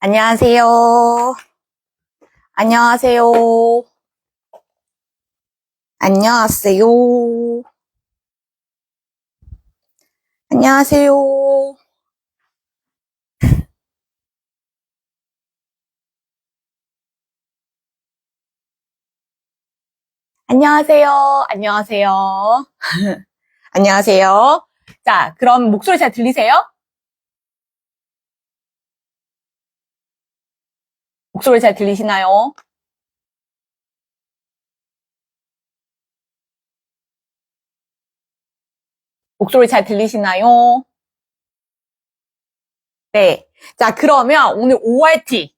안녕하세요. 안녕하세요. 안녕하세요. 안녕하세요. 안녕하세요. 안녕하세요. 안녕하세요. 자, 그럼 목소리 잘 들리세요? 목소리 잘 들리시나요? 목소리 잘 들리시나요? 네. 자, 그러면 오늘 ORT.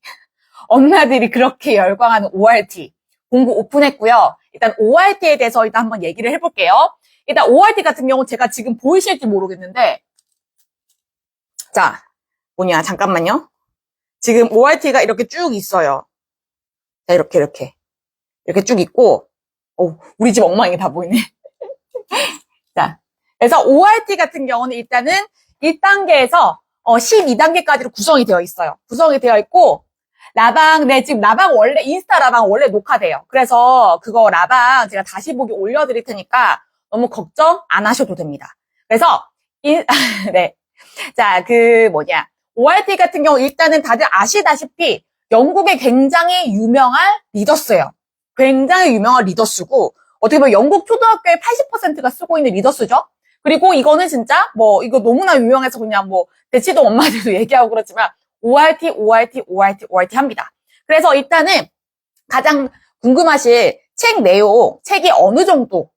엄마들이 그렇게 열광하는 ORT. 공부 오픈했고요. 일단 ORT에 대해서 일단 한번 얘기를 해볼게요. 일단 ORT 같은 경우 제가 지금 보이실지 모르겠는데, 자, 잠깐만요. 지금 ORT가 이렇게 쭉 있어요. 자, 이렇게 쭉 있고, 우리 집 엉망이 다 보이네. 자, 그래서 ORT 같은 경우는 일단은 1단계에서 12단계까지로 구성이 되어 있어요. 구성이 되어 있고, 라방, 네, 지금 라방 원래, 인스타 라방 원래 녹화돼요. 그래서 그거 라방 제가 다시 보기 올려드릴 테니까 너무 걱정 안 하셔도 됩니다. 그래서, 네. 자, ORT 같은 경우 일단은 다들 아시다시피 영국의 굉장히 유명한 리더스예요. 굉장히 유명한 리더스고, 어떻게 보면 영국 초등학교의 80%가 쓰고 있는 리더스죠? 그리고 이거는 진짜, 이거 너무나 유명해서 그냥 대치도 엄마들도 얘기하고 그렇지만, ORT 합니다. 그래서 일단은 가장 궁금하실 책 내용, 책이 어느 정도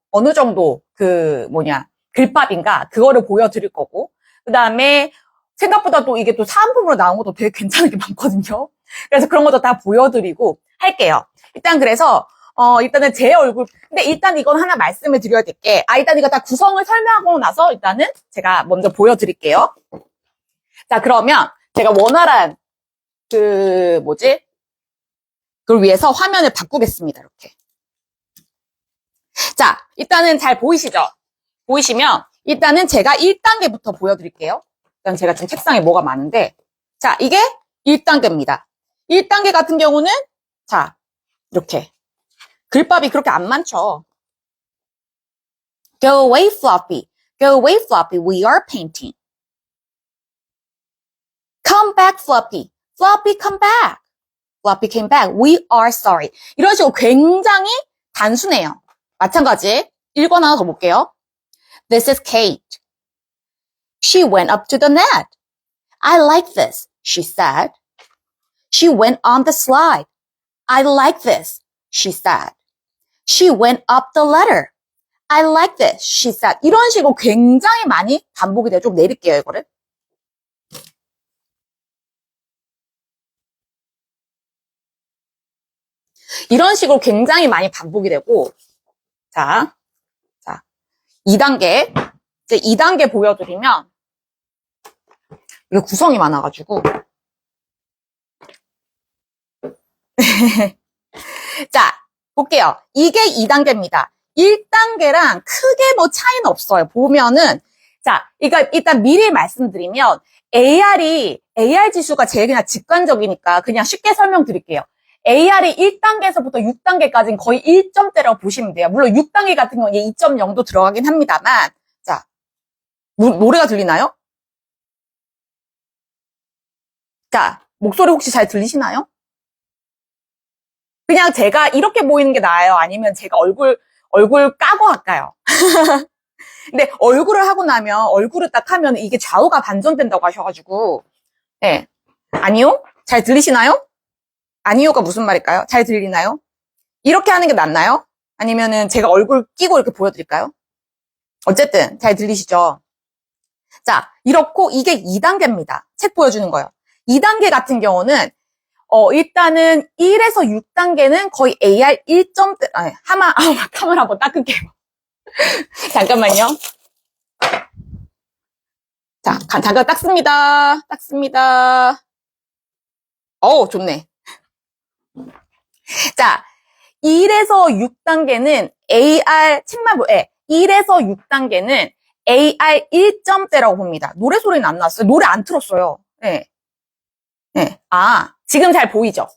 글밥인가, 그거를 보여드릴 거고, 그 다음에 생각보다 또 이게 또 사은품으로 나온 것도 되게 괜찮은 게 많거든요. 그래서 그런 것도 다 보여드리고 할게요. 일단 그래서 일단은 제 얼굴, 근데 일단 이건 하나 말씀을 드려야 될 게, 일단 이거 다 구성을 설명하고 나서 일단은 제가 먼저 보여드릴게요. 자, 그러면 제가 원활한 그걸 위해서 화면을 바꾸겠습니다. 이렇게. 자, 일단은 잘 보이시죠? 보이시면 일단은 제가 1단계부터 보여드릴게요. 일단 제가 지금 책상에 뭐가 많은데, 자, 이게 1단계입니다. 1단계 같은 경우는, 자, 이렇게. 글밥이 그렇게 안 많죠. Go away, Floppy. Go away, Floppy. We are painting. Come back, Floppy. Floppy, come back. Floppy came back. We are sorry. 이런 식으로 굉장히 단순해요. 마찬가지. 1권 하나 더 볼게요. This is Kate. She went up to the net. I like this, she said. She went on the slide. I like this, she said. She went up the ladder. I like this, she said. 이런 식으로 굉장히 많이 반복이 돼요. 좀 내릴게요, 이거를. 이런 식으로 굉장히 많이 반복이 되고, 자, 2단계. 이제 2단계 보여드리면, 이게 구성이 많아가지고. 자, 볼게요. 이게 2단계입니다. 1단계랑 크게 차이는 없어요. 보면은, 자, 일단 미리 말씀드리면, AR 지수가 제일 그냥 직관적이니까 그냥 쉽게 설명드릴게요. AR이 1단계에서부터 6단계까지는 거의 1점대라고 보시면 돼요. 물론 6단계 같은 경우는 2.0도 들어가긴 합니다만, 자, 노래가 들리나요? 자, 목소리 혹시 잘 들리시나요? 그냥 제가 이렇게 보이는 게 나아요? 아니면 제가 얼굴 까고 할까요? 근데 얼굴을 하고 나면, 얼굴을 딱 하면 이게 좌우가 반전된다고 하셔가지고, 네. 아니요? 잘 들리시나요? 아니요가 무슨 말일까요? 잘 들리나요? 이렇게 하는 게 낫나요? 아니면은 제가 얼굴 끼고 이렇게 보여드릴까요? 어쨌든 잘 들리시죠? 자, 이렇고 이게 2단계입니다. 책 보여주는 거예요. 2단계 같은 경우는 일단은 1에서 6단계는 거의 AR 1점대, 카메라 한번 닦을게요. 잠깐만요. 자, 잠깐 닦습니다. 좋네. 자, 1에서 6단계는 AR, 책만 1에서 6단계는 AR 1점대라고 봅니다. 노래 소리는 안 나왔어요. 노래 안 틀었어요. 네. 지금 잘 보이죠?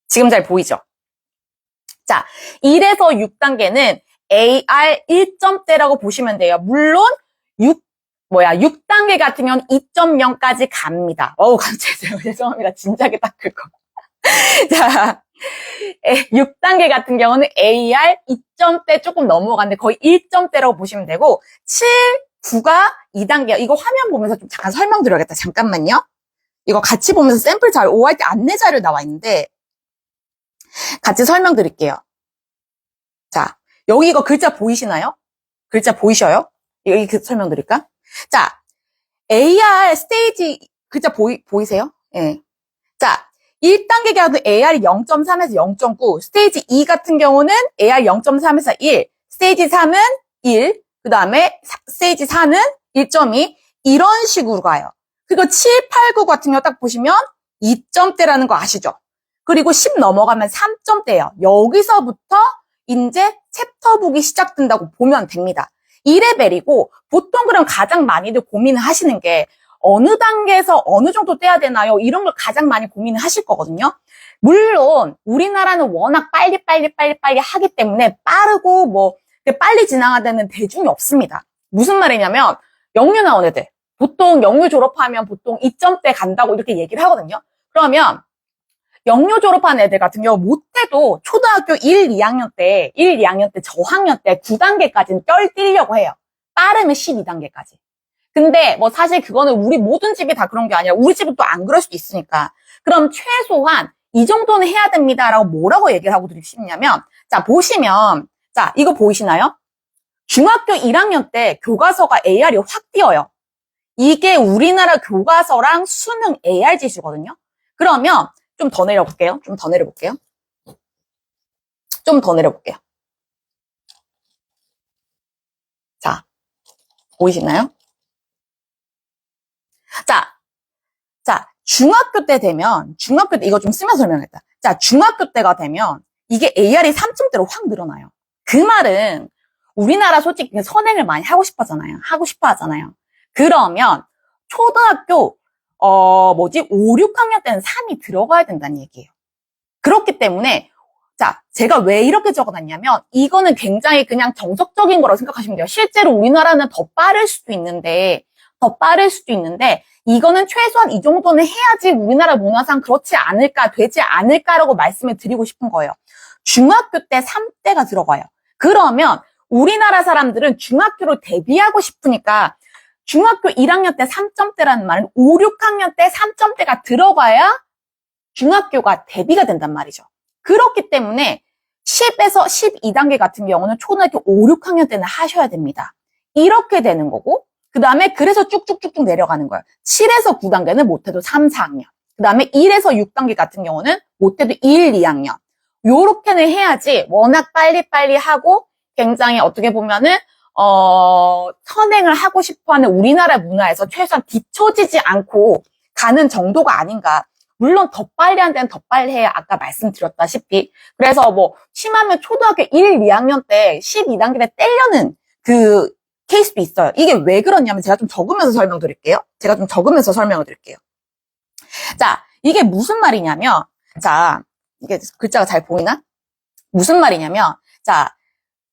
지금 잘 보이죠? 자, 1에서 6단계는 AR 1점대라고 보시면 돼요. 물론 6단계 같은 경우는 2.0까지 갑니다. 갑자기 죄송합니다. 진작에 딱 그거. 자, 6단계 같은 경우는 AR 2점대 조금 넘어가는데 거의 1점대라고 보시면 되고 7, 9가 2단계. 이거 화면 보면서 좀 잠깐 설명드려야겠다. 잠깐만요. 이거 같이 보면서 샘플 자료, ORT 안내 자료 나와 있는데 같이 설명드릴게요. 자, 여기 이거 글자 보이시나요? 글자 보이셔요? 여기 설명드릴까? 자, AR 스테이지 글자 보이세요? 예. 자, 1단계 경우는 AR이 0.3에서 0.9, 스테이지 2 같은 경우는 AR 0.3에서 1, 스테이지 3은 1, 그 다음에 스테이지 4는 1.2, 이런 식으로 가요. 그리고 7, 8, 9 같은 경우 딱 보시면 2점대라는 거 아시죠? 그리고 10 넘어가면 3점대예요. 여기서부터 이제 챕터북이 시작된다고 보면 됩니다. 2레벨이고 보통 그럼 가장 많이들 고민을 하시는 게 어느 단계에서 어느 정도 떼야 되나요? 이런 걸 가장 많이 고민을 하실 거거든요. 물론 우리나라는 워낙 빨리 하기 때문에 빠르고 뭐 빨리 진행하는 대중이 없습니다. 무슨 말이냐면 영유 나온 애들 보통 영유 졸업하면 보통 2점대 간다고 이렇게 얘기를 하거든요. 그러면 영유 졸업한 애들 같은 경우 못해도 초등학교 1, 2학년 때 저학년 때 9단계까지는 뛰려고 해요. 빠르면 12단계까지. 근데 뭐 사실 그거는 우리 모든 집이 다 그런 게 아니라 우리 집은 또 안 그럴 수도 있으니까. 그럼 최소한 이 정도는 해야 됩니다라고 뭐라고 얘기를 하고 드리고 싶냐면 자 보시면 자 이거 보이시나요? 중학교 1학년 때 교과서가 AR이 확 뛰어요. 이게 우리나라 교과서랑 수능 AR 지수거든요. 그러면 좀 더 내려볼게요. 자, 보이시나요? 자, 중학교 때 되면, 이거 좀 쓰면서 설명했다. 자, 중학교 때가 되면, 이게 AR이 3점대로 확 늘어나요. 그 말은, 우리나라 솔직히 선행을 많이 하고 싶어 하잖아요. 그러면, 초등학교, 5, 6학년 때는 3이 들어가야 된다는 얘기예요. 그렇기 때문에, 자, 제가 왜 이렇게 적어놨냐면, 이거는 굉장히 그냥 정석적인 거라고 생각하시면 돼요. 실제로 우리나라는 더 빠를 수도 있는데, 이거는 최소한 이 정도는 해야지 우리나라 문화상 그렇지 않을까, 되지 않을까라고 말씀을 드리고 싶은 거예요. 중학교 때 3대가 들어가요. 그러면 우리나라 사람들은 중학교로 데뷔하고 싶으니까 중학교 1학년 때 3점대라는 말은 5, 6학년 때 3점대가 들어가야 중학교가 데뷔가 된단 말이죠. 그렇기 때문에 10에서 12단계 같은 경우는 초등학교 5, 6학년 때는 하셔야 됩니다. 이렇게 되는 거고 그 다음에 그래서 쭉쭉쭉쭉 내려가는 거예요. 7에서 9단계는 못해도 3, 4학년. 그 다음에 1에서 6단계 같은 경우는 못해도 1, 2학년. 요렇게는 해야지 워낙 빨리 하고 굉장히 어떻게 보면은 선행을 하고 싶어하는 우리나라 문화에서 최소한 뒤처지지 않고 가는 정도가 아닌가. 물론 더 빨리 한 데는 더 빨리 해야 아까 말씀드렸다시피. 그래서 뭐 심하면 초등학교 1, 2학년 때 12단계 때 떼려는 그 케이스도 있어요. 이게 왜 그러냐면 제가 좀 적으면서 설명을 드릴게요. 자, 이게 무슨 말이냐면 자, 이게 글자가 잘 보이나? 무슨 말이냐면 자,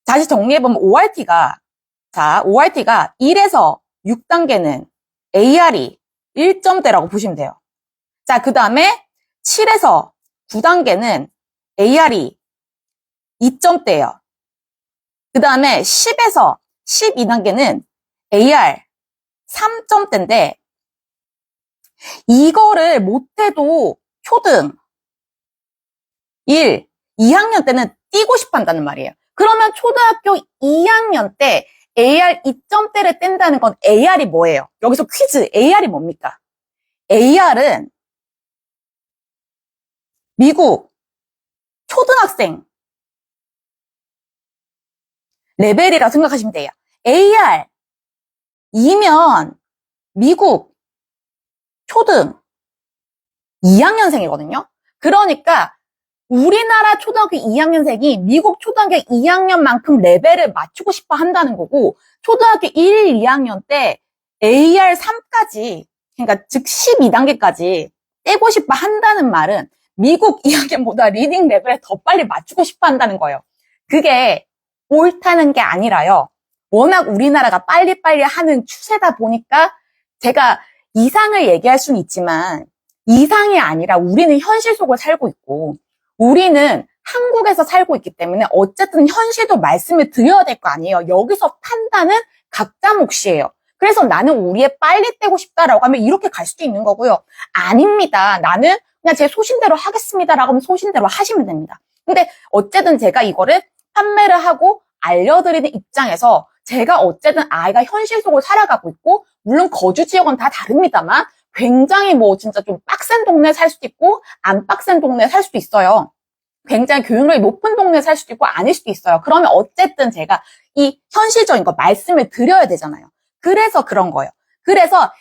다시 정리해보면 ORT가 1에서 6단계는 AR이 1점대라고 보시면 돼요. 자, 그 다음에 7에서 9단계는 AR이 2점대예요. 그 다음에 10에서 12단계는 AR 3점대인데 이거를 못해도 초등 1, 2학년 때는 뛰고 싶어 한다는 말이에요. 그러면 초등학교 2학년 때 AR 2점대를 뗀다는 건 AR이 뭐예요? 여기서 퀴즈, AR이 뭡니까? AR은 미국 초등학생 레벨이라고 생각하시면 돼요. AR2면 미국 초등 2학년생이거든요. 그러니까 우리나라 초등학교 2학년생이 미국 초등학교 2학년만큼 레벨을 맞추고 싶어 한다는 거고 초등학교 1, 2학년 때 AR3까지 그러니까 즉 12단계까지 떼고 싶어 한다는 말은 미국 2학년보다 리딩 레벨에 더 빨리 맞추고 싶어 한다는 거예요. 그게 옳다는 게 아니라요. 워낙 우리나라가 빨리빨리 하는 추세다 보니까 제가 이상을 얘기할 수는 있지만 이상이 아니라 우리는 현실 속을 살고 있고 우리는 한국에서 살고 있기 때문에 어쨌든 현실도 말씀을 드려야 될 거 아니에요. 여기서 판단은 각자 몫이에요. 그래서 나는 우리에 빨리 떼고 싶다라고 하면 이렇게 갈 수도 있는 거고요. 아닙니다. 나는 그냥 제 소신대로 하겠습니다라고 하면 소신대로 하시면 됩니다. 근데 어쨌든 제가 이거를 판매를 하고 알려드리는 입장에서 제가 어쨌든 아이가 현실 속을 살아가고 있고 물론 거주 지역은 다 다릅니다만 굉장히 뭐 진짜 좀 빡센 동네에 살 수도 있고 안 빡센 동네에 살 수도 있어요. 굉장히 교육열이 높은 동네에 살 수도 있고 아닐 수도 있어요. 그러면 어쨌든 제가 이 현실적인 거 말씀을 드려야 되잖아요. 그래서 그런 거예요. 그래서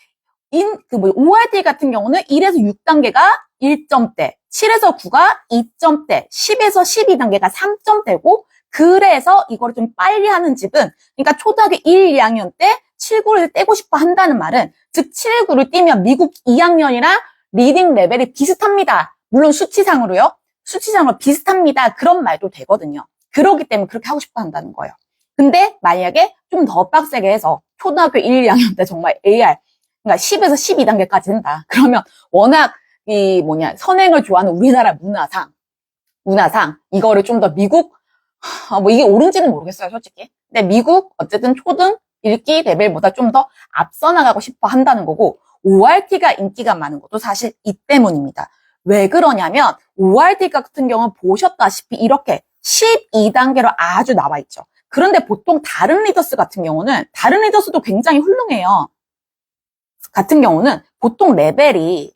ORT 같은 경우는 1에서 6단계가 1점대, 7에서 9가 2점대, 10에서 12단계가 3점대고 그래서 이거를 좀 빨리 하는 집은 그러니까 초등학교 1, 2학년 때 7, 9를 떼고 싶어 한다는 말은 즉 7, 9를 떼면 미국 2학년이랑 리딩 레벨이 비슷합니다. 물론 수치상으로요. 수치상으로 비슷합니다. 그런 말도 되거든요. 그렇기 때문에 그렇게 하고 싶어 한다는 거예요. 근데 만약에 좀 더 빡세게 해서 초등학교 1, 2학년 때 정말 AR 그러니까 10에서 12단계까지 된다. 그러면 워낙 선행을 좋아하는 우리나라 문화상 이거를 좀 더 미국 뭐 이게 옳은지는 모르겠어요, 솔직히. 근데 미국 어쨌든 초등 읽기 레벨보다 좀 더 앞서 나가고 싶어 한다는 거고 ORT가 인기가 많은 것도 사실 이 때문입니다. 왜 그러냐면 ORT 같은 경우는 보셨다시피 이렇게 12단계로 아주 나와 있죠. 그런데 보통 다른 리더스 같은 경우는 다른 리더스도 굉장히 훌륭해요. 같은 경우는 보통 레벨이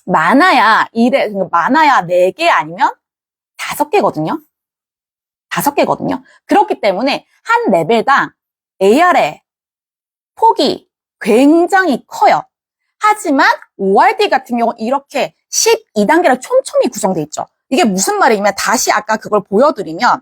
많아야 4개 아니면 5개거든요. 5개거든요. 그렇기 때문에 한 레벨당 AR의 폭이 굉장히 커요. 하지만 ORT 같은 경우는 이렇게 12단계로 촘촘히 구성되어 있죠. 이게 무슨 말이냐면 다시 아까 그걸 보여드리면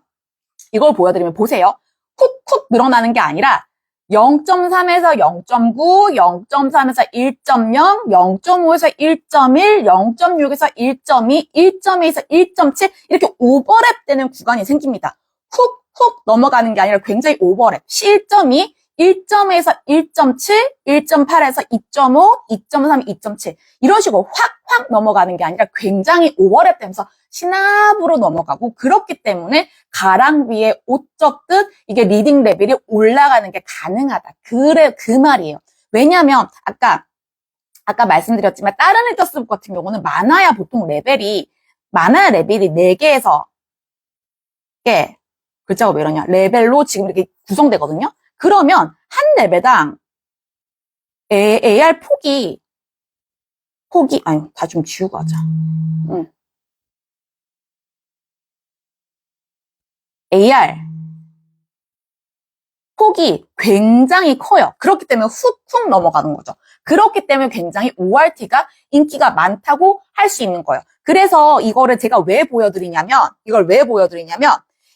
보세요. 쿡쿡 늘어나는 게 아니라 0.3에서 0.9, 0.3에서 1.0, 0.5에서 1.1, 0.6에서 1.2, 1.2에서 1.7 이렇게 오버랩 되는 구간이 생깁니다. 훅훅 넘어가는 게 아니라 굉장히 오버랩. 1.2, 1.에서 1.7, 1.8에서 2.5, 2.3, 2.7 이런 식으로 확확 넘어가는 게 아니라 굉장히 오버랩 되면서 시나브로 넘어가고 그렇기 때문에 가랑비에 옷 젖듯 이게 리딩 레벨이 올라가는 게 가능하다. 그 말이에요. 왜냐하면 아까 말씀드렸지만 다른 리더스북 같은 경우는 많아야 레벨이 4개에서 글자가 왜 이러냐 레벨로 지금 이렇게 구성되거든요. 그러면 한 레벨당 AR 폭이 아니 다 좀 지우고 하자. AR 폭이 굉장히 커요. 그렇기 때문에 훅훅 넘어가는 거죠. 그렇기 때문에 굉장히 ORT가 인기가 많다고 할 수 있는 거예요. 그래서 이거를 제가 왜 보여드리냐면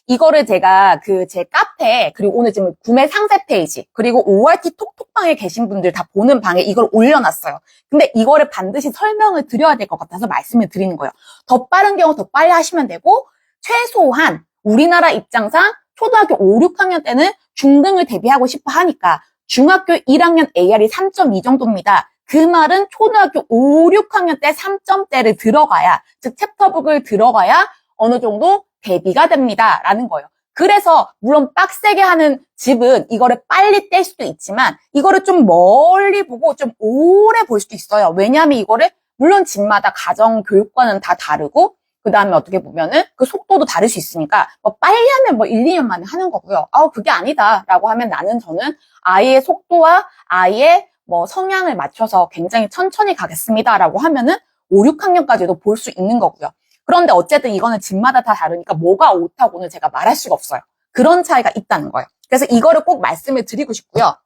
이거를 제가 제 카페 그리고 오늘 지금 구매 상세 페이지 그리고 ORT 톡톡방에 계신 분들 다 보는 방에 이걸 올려놨어요. 근데 이거를 반드시 설명을 드려야 될 것 같아서 말씀을 드리는 거예요. 더 빠른 경우 더 빨리 하시면 되고 최소한 우리나라 입장상 초등학교 5, 6학년 때는 중등을 대비하고 싶어 하니까 중학교 1학년 AR이 3.2 정도입니다. 그 말은 초등학교 5, 6학년 때 3점대를 들어가야 즉 챕터북을 들어가야 어느 정도 대비가 됩니다. 라는 거예요. 그래서 물론 빡세게 하는 집은 이거를 빨리 뗄 수도 있지만 이거를 좀 멀리 보고 좀 오래 볼 수도 있어요. 왜냐하면 이거를 물론 집마다 가정 교육과는 다 다르고 그 다음에 어떻게 보면은 그 속도도 다를 수 있으니까 빨리 하면 1, 2년 만에 하는 거고요. 그게 아니다 라고 하면 저는 아이의 속도와 아이의 성향을 맞춰서 굉장히 천천히 가겠습니다 라고 하면은 5, 6학년까지도 볼 수 있는 거고요. 그런데 어쨌든 이거는 집마다 다 다르니까 뭐가 옳다고는 제가 말할 수가 없어요. 그런 차이가 있다는 거예요. 그래서 이거를 꼭 말씀을 드리고 싶고요.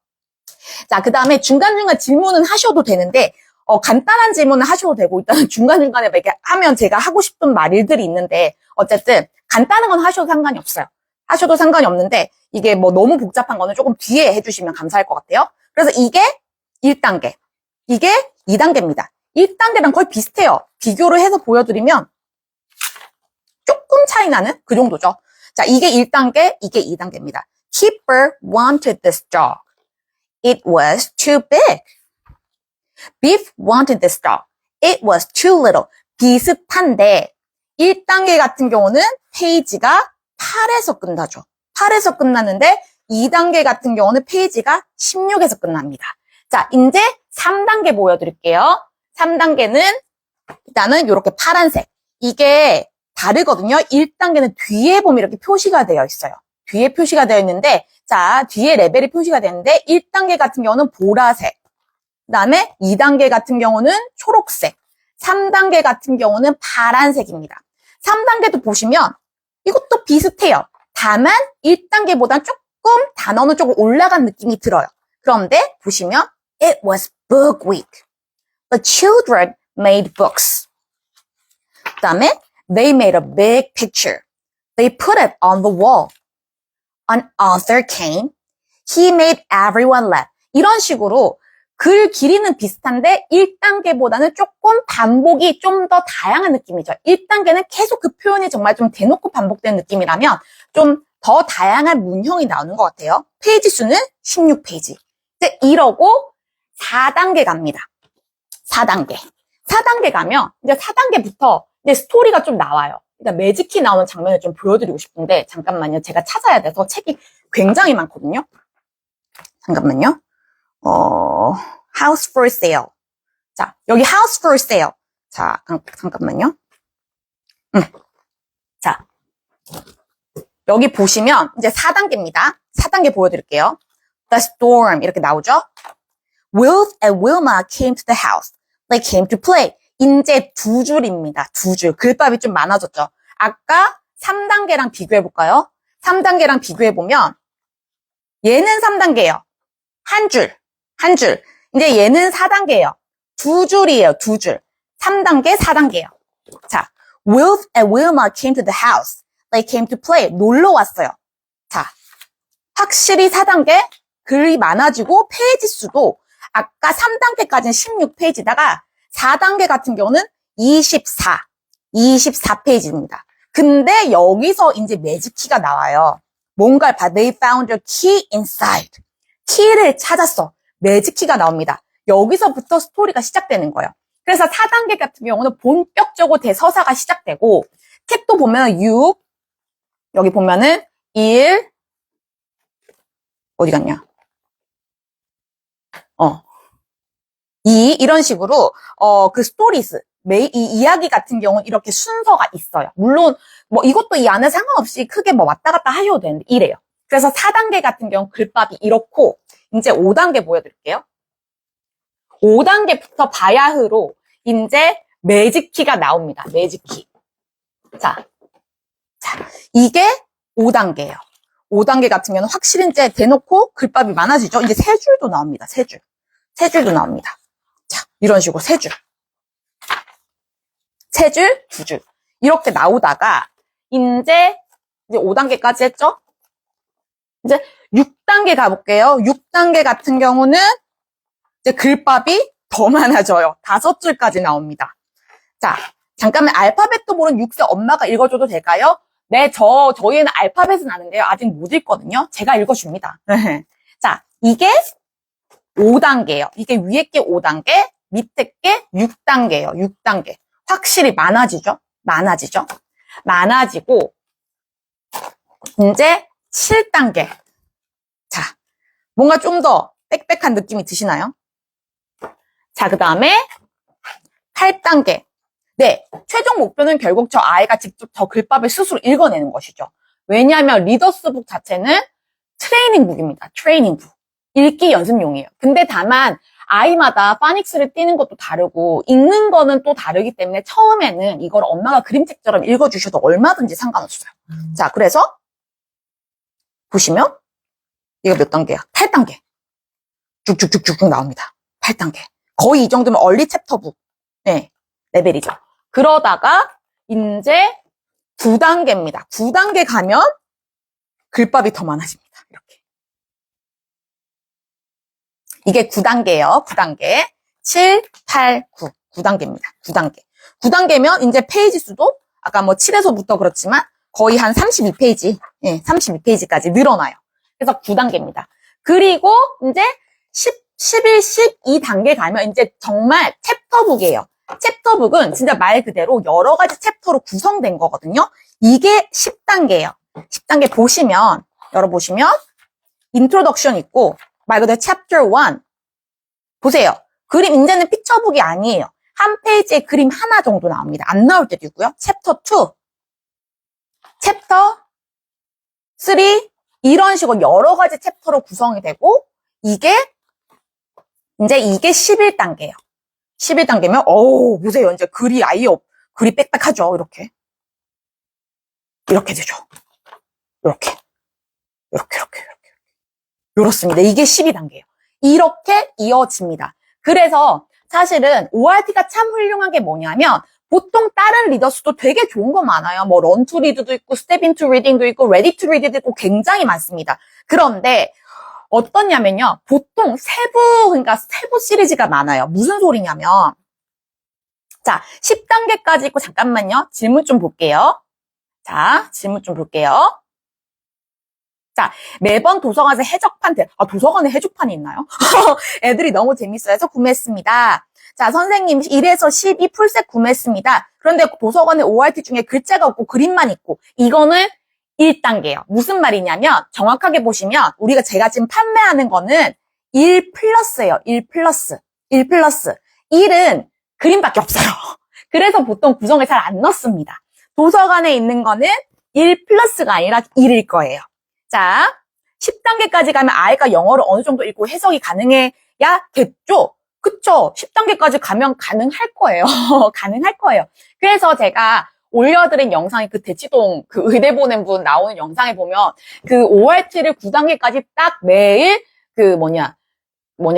자, 그 다음에 중간중간 질문은 하셔도 되는데 간단한 질문을 하셔도 되고 일단 중간중간에 이렇게 하면 제가 하고 싶은 말들이 있는데 어쨌든 간단한 건 하셔도 상관이 없어요. 하셔도 상관이 없는데 이게 너무 복잡한 거는 조금 뒤에 해주시면 감사할 것 같아요. 그래서 이게 1단계, 이게 2단계입니다. 1단계랑 거의 비슷해요. 비교를 해서 보여드리면 조금 차이 나는 그 정도죠. 자, 이게 1단계, 이게 2단계입니다. Keeper wanted this dog. It was too big. Beef wanted this dog. It was too little. 비슷한데 1단계 같은 경우는 페이지가 8에서 끝나죠. 8에서 끝나는데 2단계 같은 경우는 페이지가 16에서 끝납니다. 자, 이제 3단계 보여드릴게요. 3단계는 일단은 이렇게 파란색. 이게 다르거든요. 1단계는 뒤에 보면 이렇게 표시가 되어 있어요. 뒤에 표시가 되어 있는데, 자, 뒤에 레벨이 표시가 되는데 1단계 같은 경우는 보라색. 그 다음에 2단계 같은 경우는 초록색. 3단계 같은 경우는 파란색입니다. 3단계도 보시면 이것도 비슷해요. 다만 1단계보다 조금 단어는 조금 올라간 느낌이 들어요. 그런데 보시면 It was book week. The children made books. 그 다음에 They made a big picture. They put it on the wall. An author came. He made everyone laugh. 이런 식으로 글 길이는 비슷한데 1단계보다는 조금 반복이 좀 더 다양한 느낌이죠. 1단계는 계속 그 표현이 정말 좀 대놓고 반복되는 느낌이라면 좀 더 다양한 문형이 나오는 것 같아요. 페이지 수는 16페이지. 이제 이러고 4단계 갑니다. 4단계. 4단계 가면 이제 4단계부터 이제 스토리가 좀 나와요. 그러니까 매직키 나오는 장면을 좀 보여드리고 싶은데 잠깐만요. 제가 찾아야 돼서 책이 굉장히 많거든요. 잠깐만요. House for sale. 자, 여기 house for sale. 자, 잠깐만요. 자, 여기 보시면 이제 4단계입니다. 4단계 보여드릴게요. The storm 이렇게 나오죠. Wilf and Wilma came to the house. They came to play. 이제 두 줄입니다. 두 줄. 글밥이 좀 많아졌죠. 아까 3단계랑 비교해볼까요? 3단계랑 비교해보면 얘는 3단계예요. 한 줄. 한 줄. 이제 얘는 4단계예요. 두 줄이에요. 두 줄. 3단계, 4단계예요. 자, Wilf and Wilma came to the house. They came to play. 놀러 왔어요. 자, 확실히 4단계 글이 많아지고 페이지 수도 아까 3단계까지는 16페이지다가 4단계 같은 경우는 24페이지입니다. 근데 여기서 이제 매직키가 나와요. 뭔가를 They found a key inside. 키를 찾았어. 매직키가 나옵니다. 여기서부터 스토리가 시작되는 거예요. 그래서 4단계 같은 경우는 본격적으로 대서사가 시작되고 책도 보면 6, 여기 보면은 1, 어디 갔냐? 2, 이런 식으로 그 스토리스, 이 이야기 같은 경우는 이렇게 순서가 있어요. 물론 뭐 이것도 이 안에 상관없이 크게 뭐 왔다 갔다 하셔도 되는데 이래요. 그래서 4단계 같은 경우 글밥이 이렇고 이제 5단계 보여드릴게요. 5단계부터 바야흐로 이제 매직키가 나옵니다. 매직키. 자, 이게 5단계예요. 5단계 같은 경우는 확실히 이제 대놓고 글밥이 많아지죠. 이제 세 줄도 나옵니다. 세 줄. 세 줄도 나옵니다. 자, 이런 식으로 세 줄. 세 줄, 두 줄. 이렇게 나오다가 이제 5단계까지 했죠? 이제 6단계 가볼게요. 6단계 같은 경우는 이제 글밥이 더 많아져요. 5줄까지 나옵니다. 자, 잠깐만 알파벳도 모르는 6세 엄마가 읽어줘도 될까요? 네, 저희는 알파벳은 아는데요. 아직 못 읽거든요. 제가 읽어줍니다. 자, 이게 5단계예요. 이게 위에 게 5단계, 밑에 게 6단계예요. 6단계. 확실히 많아지죠? 많아지고 이제 7단계. 자, 뭔가 좀 더 빽빽한 느낌이 드시나요? 자, 그 다음에 8단계. 네, 최종 목표는 결국 저 아이가 직접 저 글밥을 스스로 읽어내는 것이죠. 왜냐하면 리더스북 자체는 트레이닝북입니다. 트레이닝북. 읽기 연습용이에요. 근데 다만 아이마다 파닉스를 띄는 것도 다르고 읽는 거는 또 다르기 때문에 처음에는 이걸 엄마가 그림책처럼 읽어주셔도 얼마든지 상관없어요. 자, 그래서 보시면 이거 몇 단계야? 8단계. 쭉쭉쭉쭉 나옵니다. 8단계. 거의 이 정도면 얼리 챕터북. 네, 레벨이죠. 그러다가 이제 9단계입니다. 9단계 가면 글밥이 더 많아집니다. 이렇게. 이게 9단계예요. 9단계. 7, 8, 9. 9단계입니다. 9단계. 9단계면 이제 페이지 수도 아까 뭐 7에서부터 그렇지만 거의 한 32페이지, 예, 32페이지까지 늘어나요. 그래서 9단계입니다. 그리고 이제 11, 12단계 가면 이제 정말 챕터북이에요. 챕터북은 진짜 말 그대로 여러 가지 챕터로 구성된 거거든요. 이게 10단계예요. 10단계 보시면, 열어보시면, 인트로덕션 있고, 말 그대로 챕터 1. 보세요. 그림, 이제는 픽처북이 아니에요. 한 페이지에 그림 하나 정도 나옵니다. 안 나올 때도 있고요. 챕터 2, 챕터 3, 이런 식으로 여러 가지 챕터로 구성이 되고, 이게 11단계예요. 11단계면, 보세요. 이제 글이 글이 빽빽하죠. 이렇게 되죠. 이렇게. 이렇습니다. 이게 12단계예요. 이렇게 이어집니다. 그래서 사실은 ORT가 참 훌륭한 게 뭐냐면 보통 다른 리더스도 되게 좋은 거 많아요. 뭐 run to read도 있고 step into reading도 있고 ready to read도 있고 굉장히 많습니다. 그런데 어떠냐면요. 보통 그러니까 세부 시리즈가 많아요. 무슨 소리냐면 자, 10단계까지 있고 잠깐만요. 질문 좀 볼게요. 자, 자, 매번 도서관에서 해적판, 도서관에 해적판이 있나요? 애들이 너무 재밌어요. 해서 구매했습니다. 자, 선생님 1에서 12 풀셋 구매했습니다. 그런데 도서관에 ORT 중에 글자가 없고 그림만 있고, 이거는 1단계예요. 무슨 말이냐면, 정확하게 보시면, 제가 지금 판매하는 거는 1 플러스예요. 1 플러스. 1 플러스. 1은 그림밖에 없어요. 그래서 보통 구성을 잘 안 넣습니다. 도서관에 있는 거는 1 플러스가 아니라 1일 거예요. 자, 10단계까지 가면 아이가 영어를 어느 정도 읽고 해석이 가능해야겠죠? 그쵸? 10단계까지 가면 가능할 거예요. 가능할 거예요. 그래서 제가 올려드린 영상이 그 대치동 그 의대 보낸 분 나오는 영상에 보면 그 ORT를 9단계까지 딱 매일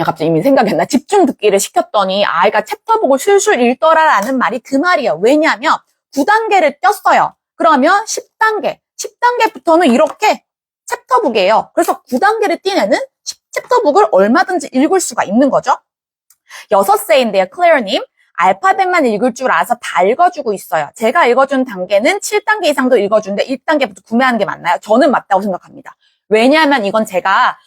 갑자기 이미 생각이 안 나. 집중 듣기를 시켰더니 아이가 챕터북을 술술 읽더라라는 말이 그 말이에요. 왜냐하면 9단계를 꼈어요. 그러면 10단계부터는 이렇게 챕터북이에요. 그래서 9단계를 띄내는 챕터북을 얼마든지 읽을 수가 있는 거죠. 6세인데요, 클레어님. 알파벳만 읽을 줄 알아서 다 읽어주고 있어요. 제가 읽어준 단계는 7단계 이상도 읽어주는데 1단계부터 구매하는 게 맞나요? 저는 맞다고 생각합니다. 왜냐하면 이건 제가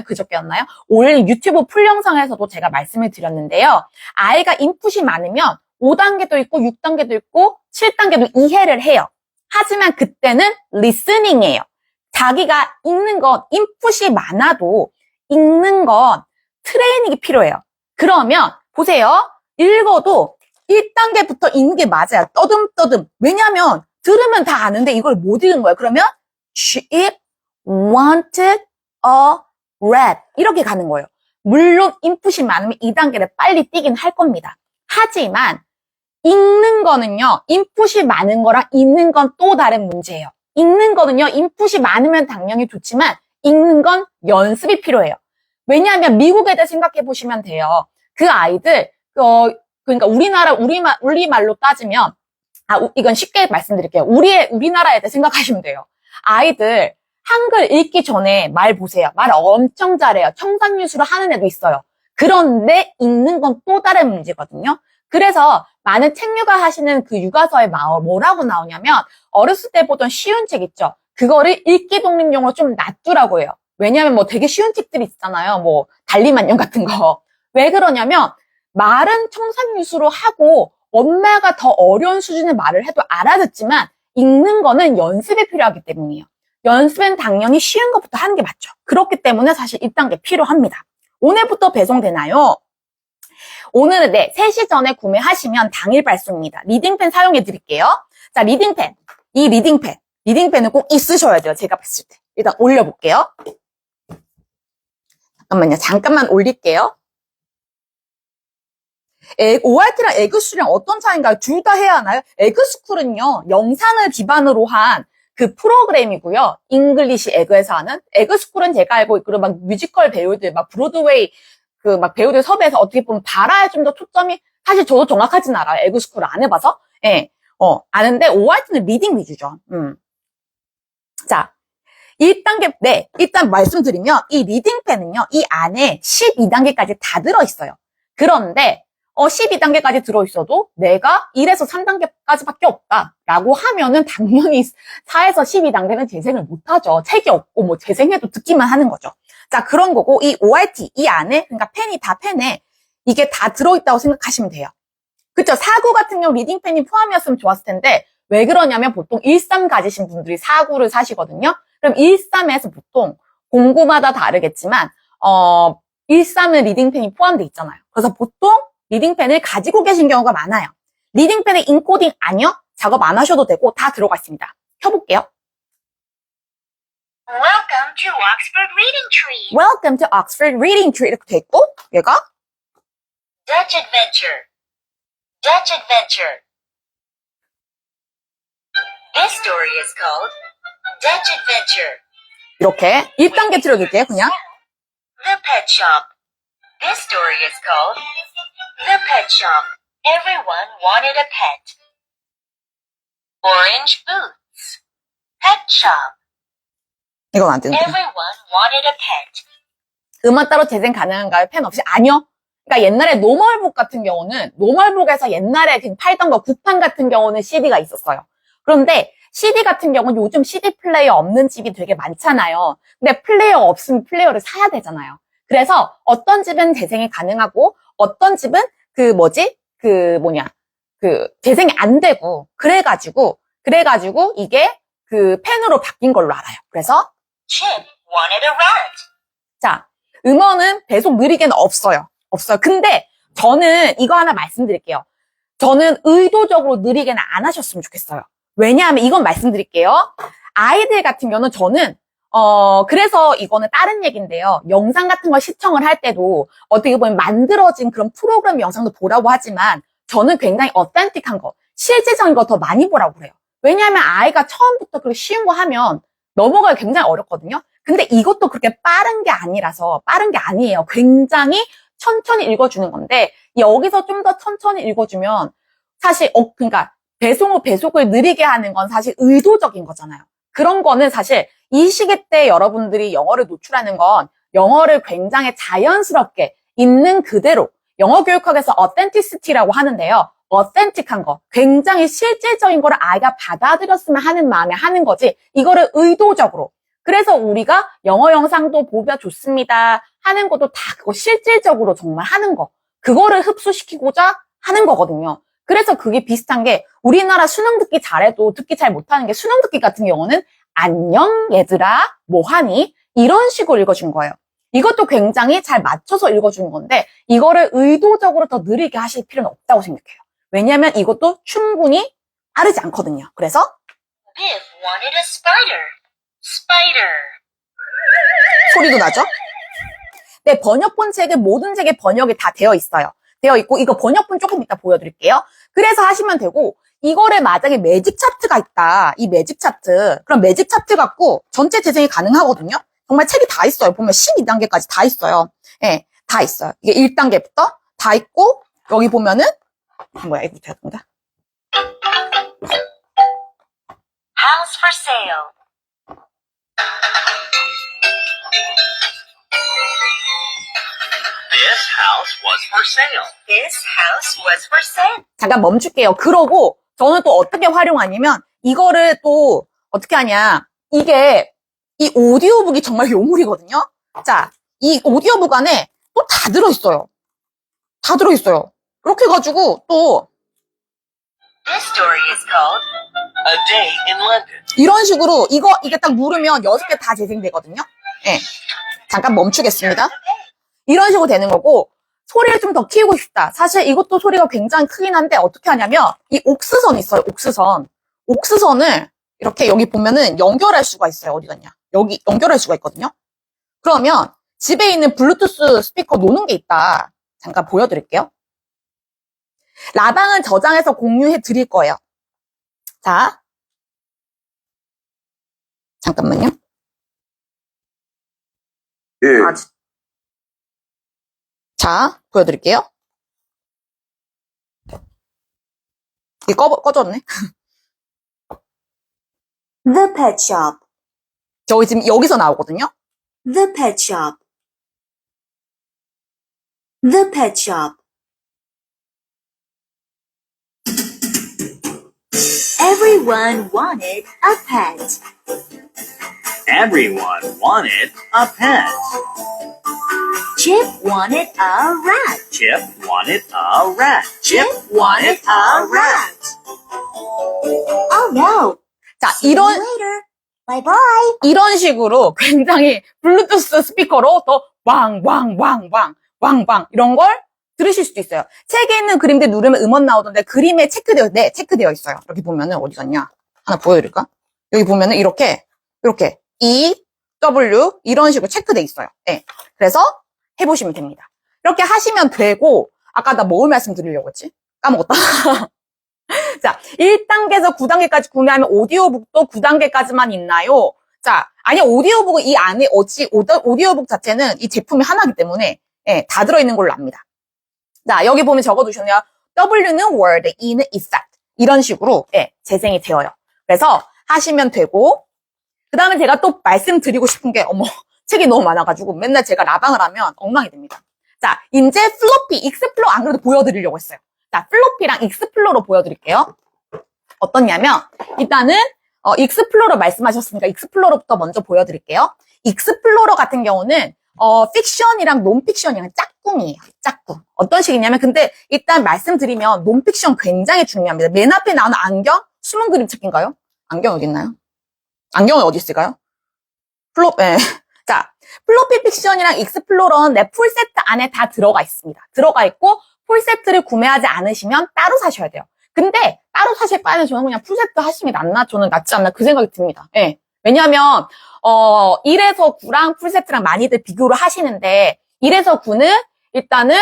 그저께였나요? 올린 유튜브 풀 영상에서도 제가 말씀을 드렸는데요. 아이가 인풋이 많으면 5단계도 있고 6단계도 있고 7단계도 이해를 해요. 하지만 그때는 리스닝이에요. 자기가 읽는 건 인풋이 많아도 읽는 건 트레이닝이 필요해요. 그러면 보세요. 읽어도 1단계부터 읽는 게 맞아요. 떠듬떠듬. 왜냐하면 들으면 다 아는데 이걸 못 읽은 거예요. 그러면 she wanted a rat 이렇게 가는 거예요. 물론 인풋이 많으면 2단계를 빨리 뛰긴 할 겁니다. 하지만 읽는 거는요, 인풋이 많은 거랑 읽는 건 또 다른 문제예요. 읽는 거는요, 인풋이 많으면 당연히 좋지만, 읽는 건 연습이 필요해요. 왜냐하면 미국 애들 생각해 보시면 돼요. 그 아이들, 그러니까 우리말로 따지면, 이건 쉽게 말씀드릴게요. 우리나라 애들 생각하시면 돼요. 아이들, 한글 읽기 전에 말 보세요. 말 엄청 잘해요. 청산유수로 하는 애도 있어요. 그런데 읽는 건 또 다른 문제거든요. 그래서 많은 책 육아 하시는 그 육아서에 뭐라고 나오냐면 어렸을 때 보던 쉬운 책 있죠. 그거를 읽기 독립용으로 좀 놔두라고 해요. 왜냐하면 뭐 되게 쉬운 책들이 있잖아요. 뭐 달리만년 같은 거. 왜 그러냐면 말은 청산유수로 하고 엄마가 더 어려운 수준의 말을 해도 알아듣지만 읽는 거는 연습이 필요하기 때문이에요. 연습은 당연히 쉬운 것부터 하는 게 맞죠. 그렇기 때문에 사실 1단계 필요합니다. 오늘부터 배송되나요? 오늘은 3시 전에 구매하시면 당일 발송입니다. 리딩펜 사용해 드릴게요. 자, 리딩펜. 이 리딩펜은 꼭 있으셔야 돼요. 제가 봤을 때. 일단 올려볼게요. 잠깐만 올릴게요. ORT랑 에그스쿨이랑 어떤 차이인가요? 둘 다 해야 하나요? 에그스쿨은요, 영상을 기반으로 한 그 프로그램이고요. 잉글리시 에그에서 하는. 에그스쿨은 제가 알고 있고, 막 뮤지컬 배우들, 막 브로드웨이, 배우들 섭외해서 어떻게 보면 발화에 좀 더 초점이, 사실 저도 정확하진 않아요. 에그스쿨을 안 해봐서. 예. 아는데, ORT는 리딩 위주죠. 자. 1단계, 일단 말씀드리면, 이 리딩펜은요, 이 안에 12단계까지 다 들어있어요. 그런데 12단계까지 들어있어도 내가 1에서 3단계까지밖에 없다라고 하면은 당연히 4에서 12단계는 재생을 못하죠. 책이 없고 뭐 재생해도 듣기만 하는 거죠. 자, 그런 거고 이 ORT 이 안에 그러니까 펜에 이게 다 들어있다고 생각하시면 돼요. 그쵸? 4구 같은 경우 리딩펜이 포함이었으면 좋았을 텐데 왜 그러냐면 보통 13 가지신 분들이 4구를 사시거든요. 그럼 13에서 보통 공구마다 다르겠지만 13은 리딩펜이 포함되어 있잖아요. 그래서 보통 리딩펜을 가지고 계신 경우가 많아요. 리딩펜의 인코딩 아니요? 작업 안 하셔도 되고 다 들어가 있습니다. 켜볼게요. Welcome to Oxford Reading Tree. Welcome to Oxford Reading Tree 이렇게 돼 있고 얘가 Dutch Adventure. Dutch Adventure. This story is called Dutch Adventure. 이렇게 1단계 틀어줄게요. 그냥 The Pet Shop. This story is called The Pet Shop. Everyone wanted a pet. Orange Boots. Pet Shop. 이건 안 되는데 Everyone wanted a pet. 음악 따로 재생 가능한가요? 펜 없이? 아니요. 그러니까 옛날에 노멀북 같은 경우는 노멀북에서 옛날에 팔던 거 국판 같은 경우는 CD가 있었어요. 그런데 CD 같은 경우는 요즘 CD 플레이어 없는 집이 되게 많잖아요. 근데 플레이어 없으면 플레이어를 사야 되잖아요. 그래서 어떤 집은 재생이 가능하고 어떤 집은 재생이 안 되고 그래가지고 이게 펜으로 바뀐 걸로 알아요. 그래서 Chip wanted a rat. 자, 음원은 배속 느리게는 없어요. 근데 저는 이거 하나 말씀드릴게요. 저는 의도적으로 느리게는 안 하셨으면 좋겠어요. 왜냐하면 이건 말씀드릴게요. 아이들 같은 경우는 저는 그래서 이거는 다른 얘기인데요. 영상 같은 걸 시청을 할 때도 어떻게 보면 만들어진 그런 프로그램 영상도 보라고 하지만 저는 굉장히 어센틱한 거, 실제적인 거 더 많이 보라고 그래요. 왜냐하면 아이가 처음부터 그렇게 쉬운 거 하면 넘어가기 굉장히 어렵거든요. 근데 이것도 그렇게 빠른 게 아니에요. 굉장히 천천히 읽어주는 건데 여기서 좀 더 천천히 읽어주면 사실 그러니까 배속을 느리게 하는 건 사실 의도적인 거잖아요. 그런 거는 사실 이 시기 때 여러분들이 영어를 노출하는 건 영어를 굉장히 자연스럽게 있는 그대로 영어 교육학에서 어센티시티라고 하는데요. 어센틱한 거, 굉장히 실질적인 거를 아이가 받아들였으면 하는 마음에 하는 거지 이거를 의도적으로 그래서 우리가 영어 영상도 보면 좋습니다 하는 것도 다 그거 실질적으로 정말 하는 거 그거를 흡수시키고자 하는 거거든요. 그래서 그게 비슷한 게 우리나라 수능 듣기 잘해도 듣기 잘 못하는 게 수능 듣기 같은 경우는 안녕 얘들아 뭐하니 이런 식으로 읽어준 거예요. 이것도 굉장히 잘 맞춰서 읽어주는 건데 이거를 의도적으로 더 느리게 하실 필요는 없다고 생각해요. 왜냐하면 이것도 충분히 빠르지 않거든요. 그래서 Biff wanted a spider. Spider. 소리도 나죠? 네, 번역본 책은 모든 책에 번역이 다 되어 있고 이거 번역본 조금 이따 보여드릴게요. 그래서 하시면 되고 이거를 만약에 매직 차트가 있다. 이 매직 차트. 그럼 매직 차트 갖고 전체 재생이 가능하거든요. 정말 책이 다 있어요. 보면 12단계까지 다 있어요. 예, 다 있어요. 이게 1단계부터 다 있고 여기 보면은 이거부터 해야 됩니다. House for sale. This house was for sale. This house was for sale. 잠깐 멈출게요. 그러고 저는 또 어떻게 활용하냐면 이거를 또 어떻게 하냐. 이게 이 오디오북이 정말 요물이거든요. 자, 이 오디오북 안에 또 다 들어있어요. 다 들어있어요. 그렇게 해가지고 또 This story is called A Day in London. 이런 식으로 이게 딱 누르면 6개 다 재생되거든요. 예. 잠깐 멈추겠습니다. 이런 식으로 되는 거고 소리를 좀 더 키우고 싶다. 사실 이것도 소리가 굉장히 크긴 한데 어떻게 하냐면 이 옥스선 있어요. 옥스선을 이렇게 여기 보면은 연결할 수가 있어요. 어디 갔냐? 여기 연결할 수가 있거든요. 그러면 집에 있는 블루투스 스피커 노는 게 있다. 잠깐 보여드릴게요. 라방은 저장해서 공유해 드릴 거예요. 자, 잠깐만요. 예. 자, 보여드릴게요. 이게 꺼졌네. The Pet Shop. 저기 지금 여기서 나오거든요. The Pet Shop. The Pet Shop. Everyone wanted a pet. Everyone wanted a pet. Chip wanted a rat. Chip wanted a rat. Chip wanted a rat. Oh no. 자, See you later. Bye bye. 이런 식으로 굉장히 블루투스 스피커로 더 왕왕 이런 걸 들으실 수도 있어요. 책에 있는 그림들 누르면 음원 나오던데 그림에 체크되어 있어요. 이렇게 보면은 어디 갔냐? 하나 보여드릴까? 여기 보면은 이렇게 E, W 이런 식으로 체크돼 있어요. 네. 그래서 해보시면 됩니다. 이렇게 하시면 되고 아까 나 뭘 말씀드리려고 했지? 까먹었다. 자, 1단계에서 9단계까지 구매하면 오디오북도 9단계까지만 있나요? 자, 아니 오디오북은 이 안에 오디오북 자체는 이 제품이 하나이기 때문에 예, 다 들어있는 걸로 압니다. 자, 여기 보면 적어두셨네요. W는 word, E는 effect. 이런 식으로 예, 재생이 되어요. 그래서 하시면 되고 그 다음에 제가 또 말씀드리고 싶은 게 어머 책이 너무 많아가지고 맨날 제가 라방을 하면 엉망이 됩니다. 자, 이제 플로피, 익스플로러 안 그래도 보여드리려고 했어요. 자, 플로피랑 익스플로러 보여드릴게요. 어떻냐면 일단은 익스플로러 말씀하셨으니까 익스플로러부터 먼저 보여드릴게요. 익스플로러 같은 경우는 픽션이랑 논픽션이랑 짝꿍이에요. 짝꿍. 어떤 식이냐면 근데 일단 말씀드리면 논픽션 굉장히 중요합니다. 맨 앞에 나오는 안경? 숨은 그림 책인가요? 안경 어디 있나요? 안경은 어디 있을까요? 자, 플로피 픽션이랑 익스플로러는 내 풀세트 안에 다 들어가 있습니다. 들어가 있고 풀세트를 구매하지 않으시면 따로 사셔야 돼요. 근데 따로 사실 바에는 저는 그냥 풀세트 하시는 게 저는 낫지 않나 그 생각이 듭니다. 예. 왜냐하면 1에서 9랑 풀세트랑 많이들 비교를 하시는데 1에서 9는 일단은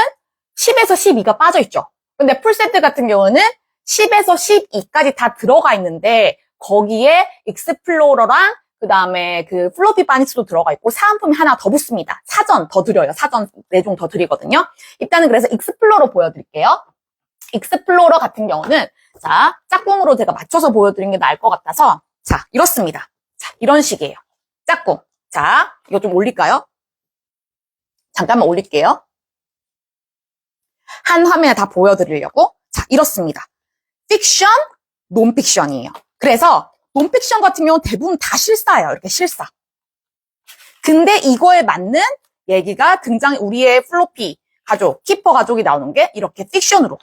10에서 12가 빠져 있죠. 근데 풀세트 같은 경우는 10에서 12까지 다 들어가 있는데 거기에 익스플로러랑 그 다음에 그 플로피 바니스도 들어가 있고 사은품이 하나 더 붙습니다. 사전 더 드려요. 사전 4종 더 드리거든요. 일단은 그래서 익스플로러 보여드릴게요. 익스플로러 같은 경우는 자 짝꿍으로 제가 맞춰서 보여드리는 게 나을 것 같아서 자 이렇습니다. 자 이런 식이에요. 짝꿍. 자 이거 좀 올릴까요? 잠깐만 올릴게요. 한 화면에 다 보여드리려고 자 이렇습니다. 픽션, 논픽션이에요. 그래서 논픽션 같은 경우는 대부분 다 실사예요. 이렇게 실사. 근데 이거에 맞는 얘기가 우리의 플로피 가족, 키퍼 가족이 나오는 게 이렇게 픽션으로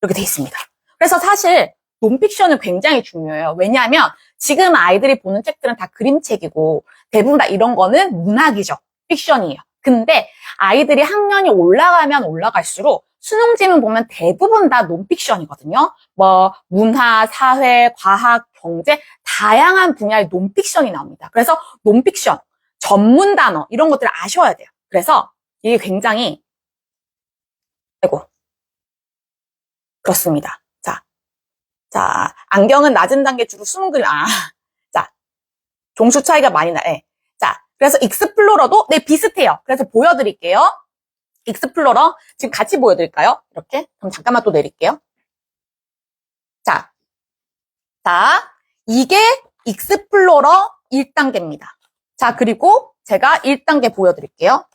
이렇게 돼 있습니다. 그래서 사실 논픽션은 굉장히 중요해요. 왜냐하면 지금 아이들이 보는 책들은 다 그림책이고 대부분 다 이런 거는 문학이죠. 픽션이에요. 근데 아이들이 학년이 올라가면 올라갈수록 수능지문 보면 대부분 다 논픽션이거든요. 뭐 문화, 사회, 과학, 경제 다양한 분야의 논픽션이 나옵니다. 그래서 논픽션, 전문 단어 이런 것들을 아셔야 돼요. 그래서 이게 굉장히 그렇습니다. 자 안경은 낮은 단계 주로 숨은 그림 자 종수 차이가 많이 나요. 자 그래서 익스플로러도 네 비슷해요. 그래서 보여드릴게요. 익스플로러 지금 같이 보여드릴까요? 이렇게 그럼 잠깐만 또 내릴게요. 자 이게 익스플로러 1단계입니다. 자 그리고 제가 1단계 보여드릴게요.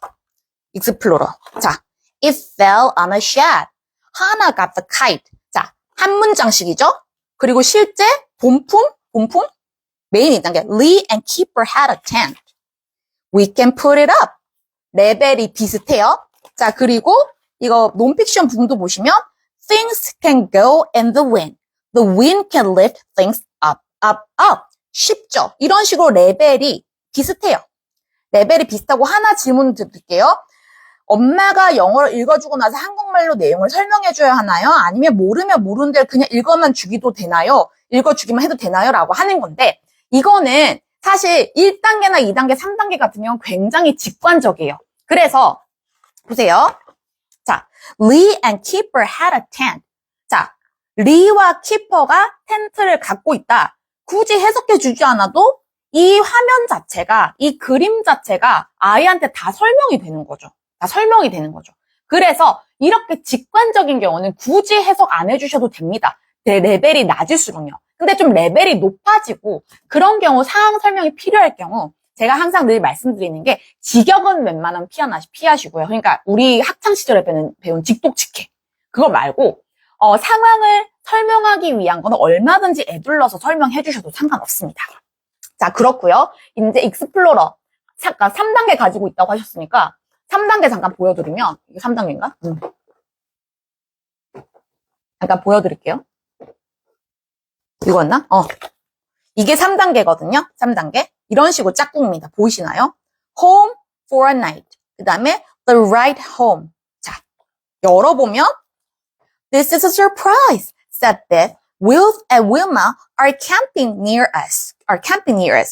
익스플로러 자 It fell on a shed. Hannah got the kite. 자 한 문장씩이죠. 그리고 실제 본품 메인 2단계 Lee and Keeper had a tent. We can put it up. 레벨이 비슷해요. 자 그리고 이거 논픽션 부분도 보시면 Things can go in the wind. The wind can lift things up. 쉽죠? 이런 식으로 레벨이 비슷해요. 레벨이 비슷하고 하나 질문 드릴게요. 엄마가 영어를 읽어주고 나서 한국말로 내용을 설명해줘야 하나요? 아니면 모르면 모르는 대로 그냥 읽어만 주기도 되나요? 읽어주기만 해도 되나요? 라고 하는 건데 이거는 사실 1단계나 2단계, 3단계 같은 경우는 굉장히 직관적이에요. 그래서 보세요. 자, Lee and Keeper had a tent. 자, 리와 키퍼가 텐트를 갖고 있다. 굳이 해석해 주지 않아도 이 화면 자체가, 이 그림 자체가 아이한테 다 설명이 되는 거죠. 그래서 이렇게 직관적인 경우는 굳이 해석 안 해주셔도 됩니다. 내 레벨이 낮을수록요. 근데 좀 레벨이 높아지고 그런 경우 상황 설명이 필요할 경우 제가 항상 늘 말씀드리는 게 직역은 웬만하면 피하시고요. 그러니까 우리 학창 시절에 배운 직독직해. 그거 말고 상황을 설명하기 위한 거는 얼마든지 애둘러서 설명해 주셔도 상관없습니다. 자, 그렇고요. 이제 익스플로러. 잠깐 3단계 가지고 있다고 하셨으니까 3단계 잠깐 보여드리면 이게 3단계인가? 잠깐 보여드릴게요. 이거였나? 이게 3단계거든요. 3단계. 이런 식으로 짝꿍입니다. 보이시나요? Home for a night. 그 다음에 the ride home. 자, 열어보면 This is a surprise, said Beth. Will and Wilma are camping near us.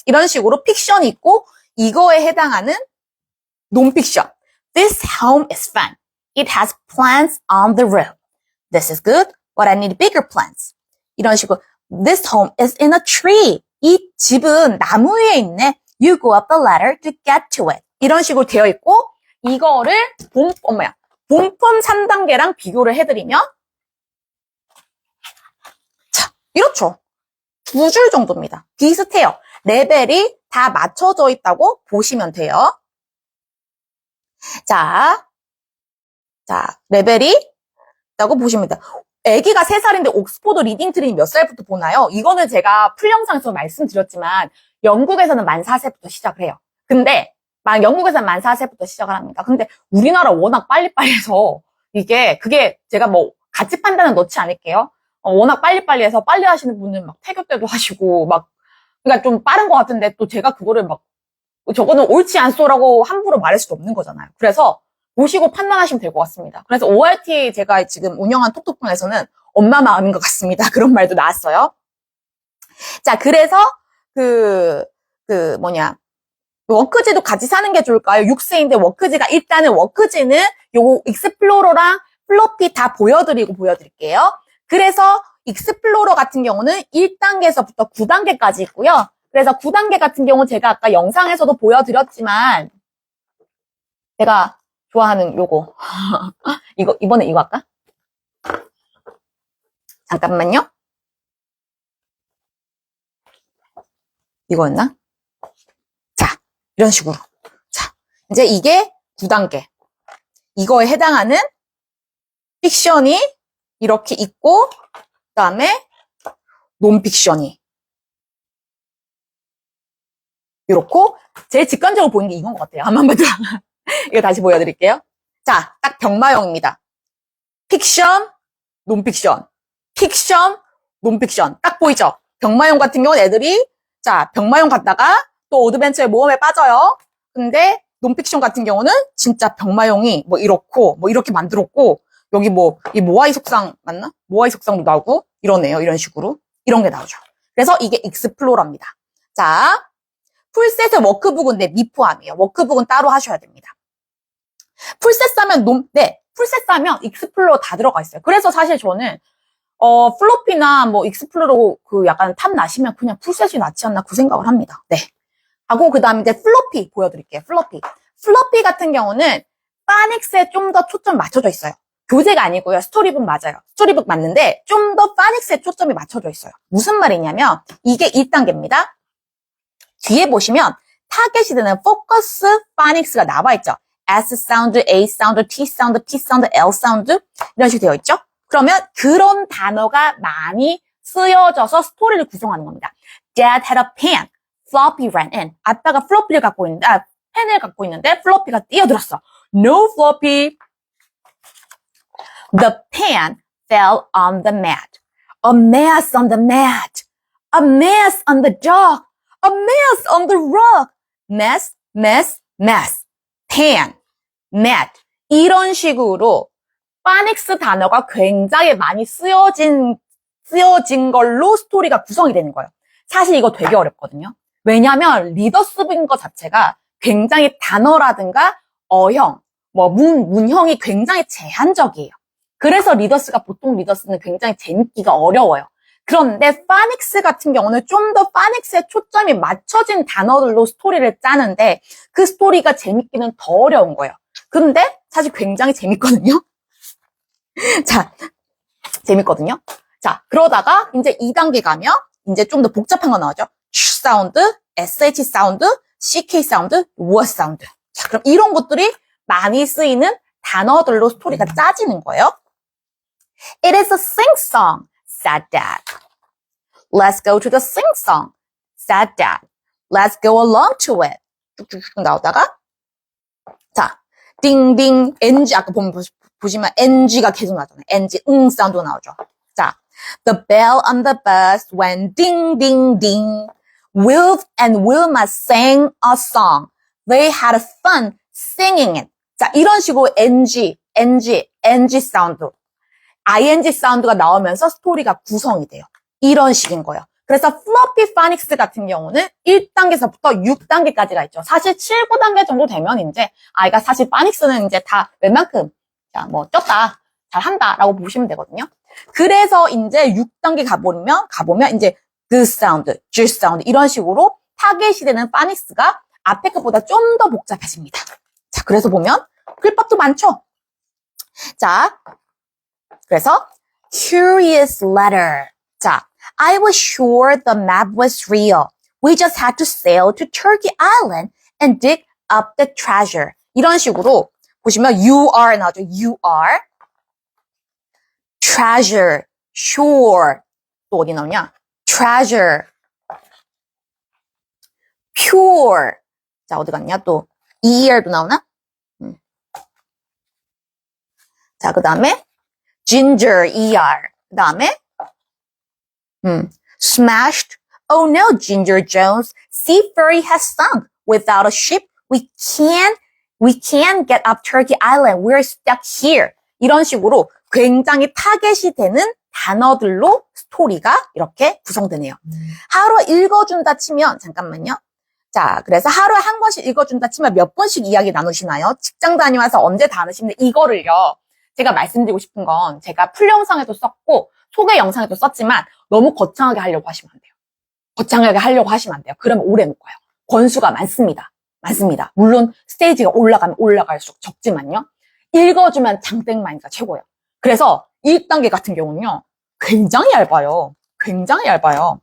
이런 식으로 픽션이 있고 이거에 해당하는 논픽션. This home is fun. It has plants on the roof. This is good, but I need bigger plants. 이런 식으로 This home is in a tree. 이 집은 나무 위에 있네. You go up the ladder to get to it. 이런 식으로 되어 있고 이거를 본품 3단계랑 비교를 해드리면 자, 이렇죠. 2줄 정도입니다. 비슷해요. 레벨이 다 맞춰져 있다고 보시면 돼요. 자, 레벨이 있다고 보시면 돼요. 아기가 3살인데 옥스포드 리딩 트레이닝 몇 살부터 보나요? 이거는 제가 풀영상에서 말씀드렸지만 영국에서는 만 4세부터 시작을 해요. 근데 영국에서는 만 4세부터 시작을 합니다. 근데 우리나라 워낙 빨리빨리 해서 그게 제가 뭐 가치 판단은 넣지 않을게요. 워낙 빨리빨리 해서 빨리 하시는 분은 막 태교 때도 하시고 그러니까 좀 빠른 것 같은데 또 제가 그거를 저거는 옳지 않소라고 함부로 말할 수도 없는 거잖아요. 그래서 보시고 판단하시면 될 것 같습니다. 그래서 ORT 제가 지금 운영한 톡톡방에서는 엄마 마음인 것 같습니다. 그런 말도 나왔어요. 자, 그래서 워크지도 같이 사는 게 좋을까요? 6세인데 워크지가 일단은 워크지는 요거 익스플로러랑 플로피 다 보여드릴게요. 그래서 익스플로러 같은 경우는 1단계에서부터 9단계까지 있고요. 그래서 9단계 같은 경우 제가 아까 영상에서도 보여드렸지만 제가 좋아하는 요거 이번에 이거 할까? 잠깐만요. 이거였나? 자, 이런 식으로. 자, 이제 이게 9단계. 이거에 해당하는 픽션이 이렇게 있고, 그 다음에 논픽션이 이렇고, 제일 직관적으로 보이는 게 이건 것 같아요. 한번 더. 이거 다시 보여드릴게요. 자, 딱 병마용입니다. 픽션, 논픽션. 픽션, 논픽션. 딱 보이죠? 병마용 같은 경우는 애들이 병마용 갔다가 또 오드벤처의 모험에 빠져요. 근데 논픽션 같은 경우는 진짜 병마용이 이렇게 만들었고 여기 이 모아이 속상 맞나? 모아이 속상도 나오고 이러네요. 이런 식으로. 이런 게 나오죠. 그래서 이게 익스플로러입니다. 자, 풀셋의 워크북인데 미포함이에요. 워크북은 따로 하셔야 됩니다. 풀셋 사면 풀셋 사면 익스플로러 다 들어가 있어요. 그래서 사실 저는 플로피나 익스플로러 약간 탐 나시면 그냥 풀셋이 낫지 않나 그 생각을 합니다. 네. 하고 그다음에 이제 플로피 보여드릴게요. 플로피 같은 경우는 파닉스에 좀 더 초점 맞춰져 있어요. 교재가 아니고요. 스토리북 맞아요. 스토리북 맞는데 좀 더 파닉스에 초점이 맞춰져 있어요. 무슨 말이냐면 이게 1단계입니다. 뒤에 보시면 타겟이 되는 포커스 파닉스가 나와 있죠. S 사운드, A 사운드, T 사운드, P 사운드, L 사운드 이런 식으로 되어 있죠. 그러면 그런 단어가 많이 쓰여져서 스토리를 구성하는 겁니다. Dad had a pen. Floppy ran in. 아빠가 플로피를 갖고 있는데, 펜을 갖고 있는데 플로피가 뛰어들었어. No floppy. The pen fell on the mat. A mess on the mat. A mess on the dog. A mess on the rug. Mess, mess, mess. pen, mat. 이런 식으로 파닉스 단어가 굉장히 많이 쓰여진 걸로 스토리가 구성이 되는 거예요. 사실 이거 되게 어렵거든요. 왜냐하면 리더스인 것 자체가 굉장히 단어라든가 어형, 문형이 굉장히 제한적이에요. 그래서 보통 리더스는 굉장히 재밌기가 어려워요. 그런데 파닉스 같은 경우는 좀 더 파닉스에 초점이 맞춰진 단어들로 스토리를 짜는데 그 스토리가 재밌기는 더 어려운 거예요. 근데 사실 굉장히 재밌거든요. 자, 재밌거든요. 자, 그러다가 이제 2단계 가면 이제 좀 더 복잡한 거 나오죠. 슈 사운드, SH 사운드, CK 사운드, 우어 사운드. 자, 그럼 이런 것들이 많이 쓰이는 단어들로 스토리가 짜지는 거예요. It is a sing-song, sad dad. Let's go to the sing song. Sad dad. Let's go along to it. 쭉쭉쭉 나오다가 자, 띵띵 NG 아까 보시면 NG가 계속 나오잖아요. NG 사운드가 나오죠. 자, the bell on the bus went ding ding ding. Will and Wilma sang a song. They had fun singing it. 자, 이런 식으로 NG 사운드, ing 사운드가 나오면서 스토리가 구성이 돼요. 이런 식인 거예요. 그래서 플로피 파닉스 같은 경우는 1단계서부터 6단계까지가 있죠. 사실 7, 9단계 정도 되면 이제 아이가 사실 파닉스는 이제 다 웬만큼 자, 뭐 쪘다, 잘한다라고 보시면 되거든요. 그래서 이제 6단계 가보면 이제 그 사운드, G 사운드 이런 식으로 타겟이 되는 파닉스가 앞에 것보다 좀 더 복잡해집니다. 자, 그래서 보면 글밥도 많죠. 자, 그래서 curious letter. 자, I was sure the map was real. We just had to sail to Turkey Island and dig up the treasure. 이런 식으로 보시면 you are 나오죠. You are. treasure, sure. 또 어디 나오냐? treasure. pure. 자, 어디 갔냐? 또 er도 나오나? 자, 그 다음에 ginger, er. 그 다음에 smashed. Oh no, Ginger Jones. Sea ferry has sunk. Without a ship, we can't get up Turkey Island. We're stuck here. 이런 식으로 굉장히 타겟이 되는 단어들로 스토리가 이렇게 구성되네요. 하루 읽어준다 치면, 잠깐만요. 자, 그래서 하루에 한 권씩 읽어준다 치면 몇 번씩 이야기 나누시나요? 직장 다니면서 언제 다 나누시는데 이거를요. 제가 말씀드리고 싶은 건 제가 풀 영상에도 썼고 소개 영상에도 썼지만 너무 거창하게 하려고 하시면 안 돼요. 거창하게 하려고 하시면 안 돼요. 그러면 오래 못 가요. 권수가 많습니다. 많습니다. 물론 스테이지가 올라가면 올라갈수록 적지만요. 읽어주면 장땡마인드가 최고예요. 그래서 1단계 같은 경우는요. 굉장히 얇아요. 굉장히 얇아요.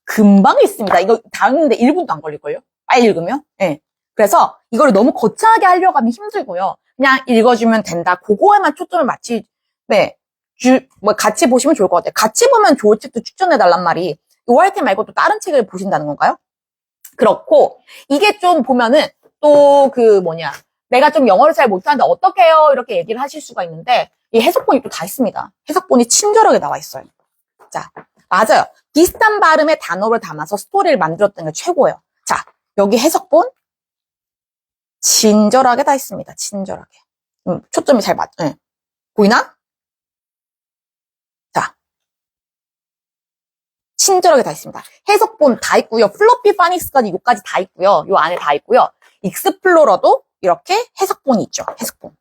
금방 읽습니다. 이거 다 읽는데 1분도 안 걸릴걸요? 빨리 읽으면? 네. 그래서 이걸 너무 거창하게 하려고 하면 힘들고요. 그냥 읽어주면 된다. 그거에만 초점을 네. 같이 보시면 좋을 것 같아요. 같이 보면 좋을 책도 추천해달란 말이 ORT 말고 또 다른 책을 보신다는 건가요? 그렇고 이게 좀 보면은 또 내가 좀 영어를 잘 못하는데 어떻게 해요? 이렇게 얘기를 하실 수가 있는데 이 해석본이 또 다 있습니다. 해석본이 친절하게 나와 있어요. 자, 맞아요. 비슷한 발음의 단어를 담아서 스토리를 만들었다는 게 최고예요. 자, 여기 해석본 친절하게 다 있습니다. 친절하게. 초점이 잘 네. 보이나? 자, 친절하게 다 있습니다. 해석본 다 있고요. 플로피 파닉스까지 요까지 다 있고요. 요 안에 다 있고요. 익스플로러도 이렇게 해석본이 있죠. 해석본.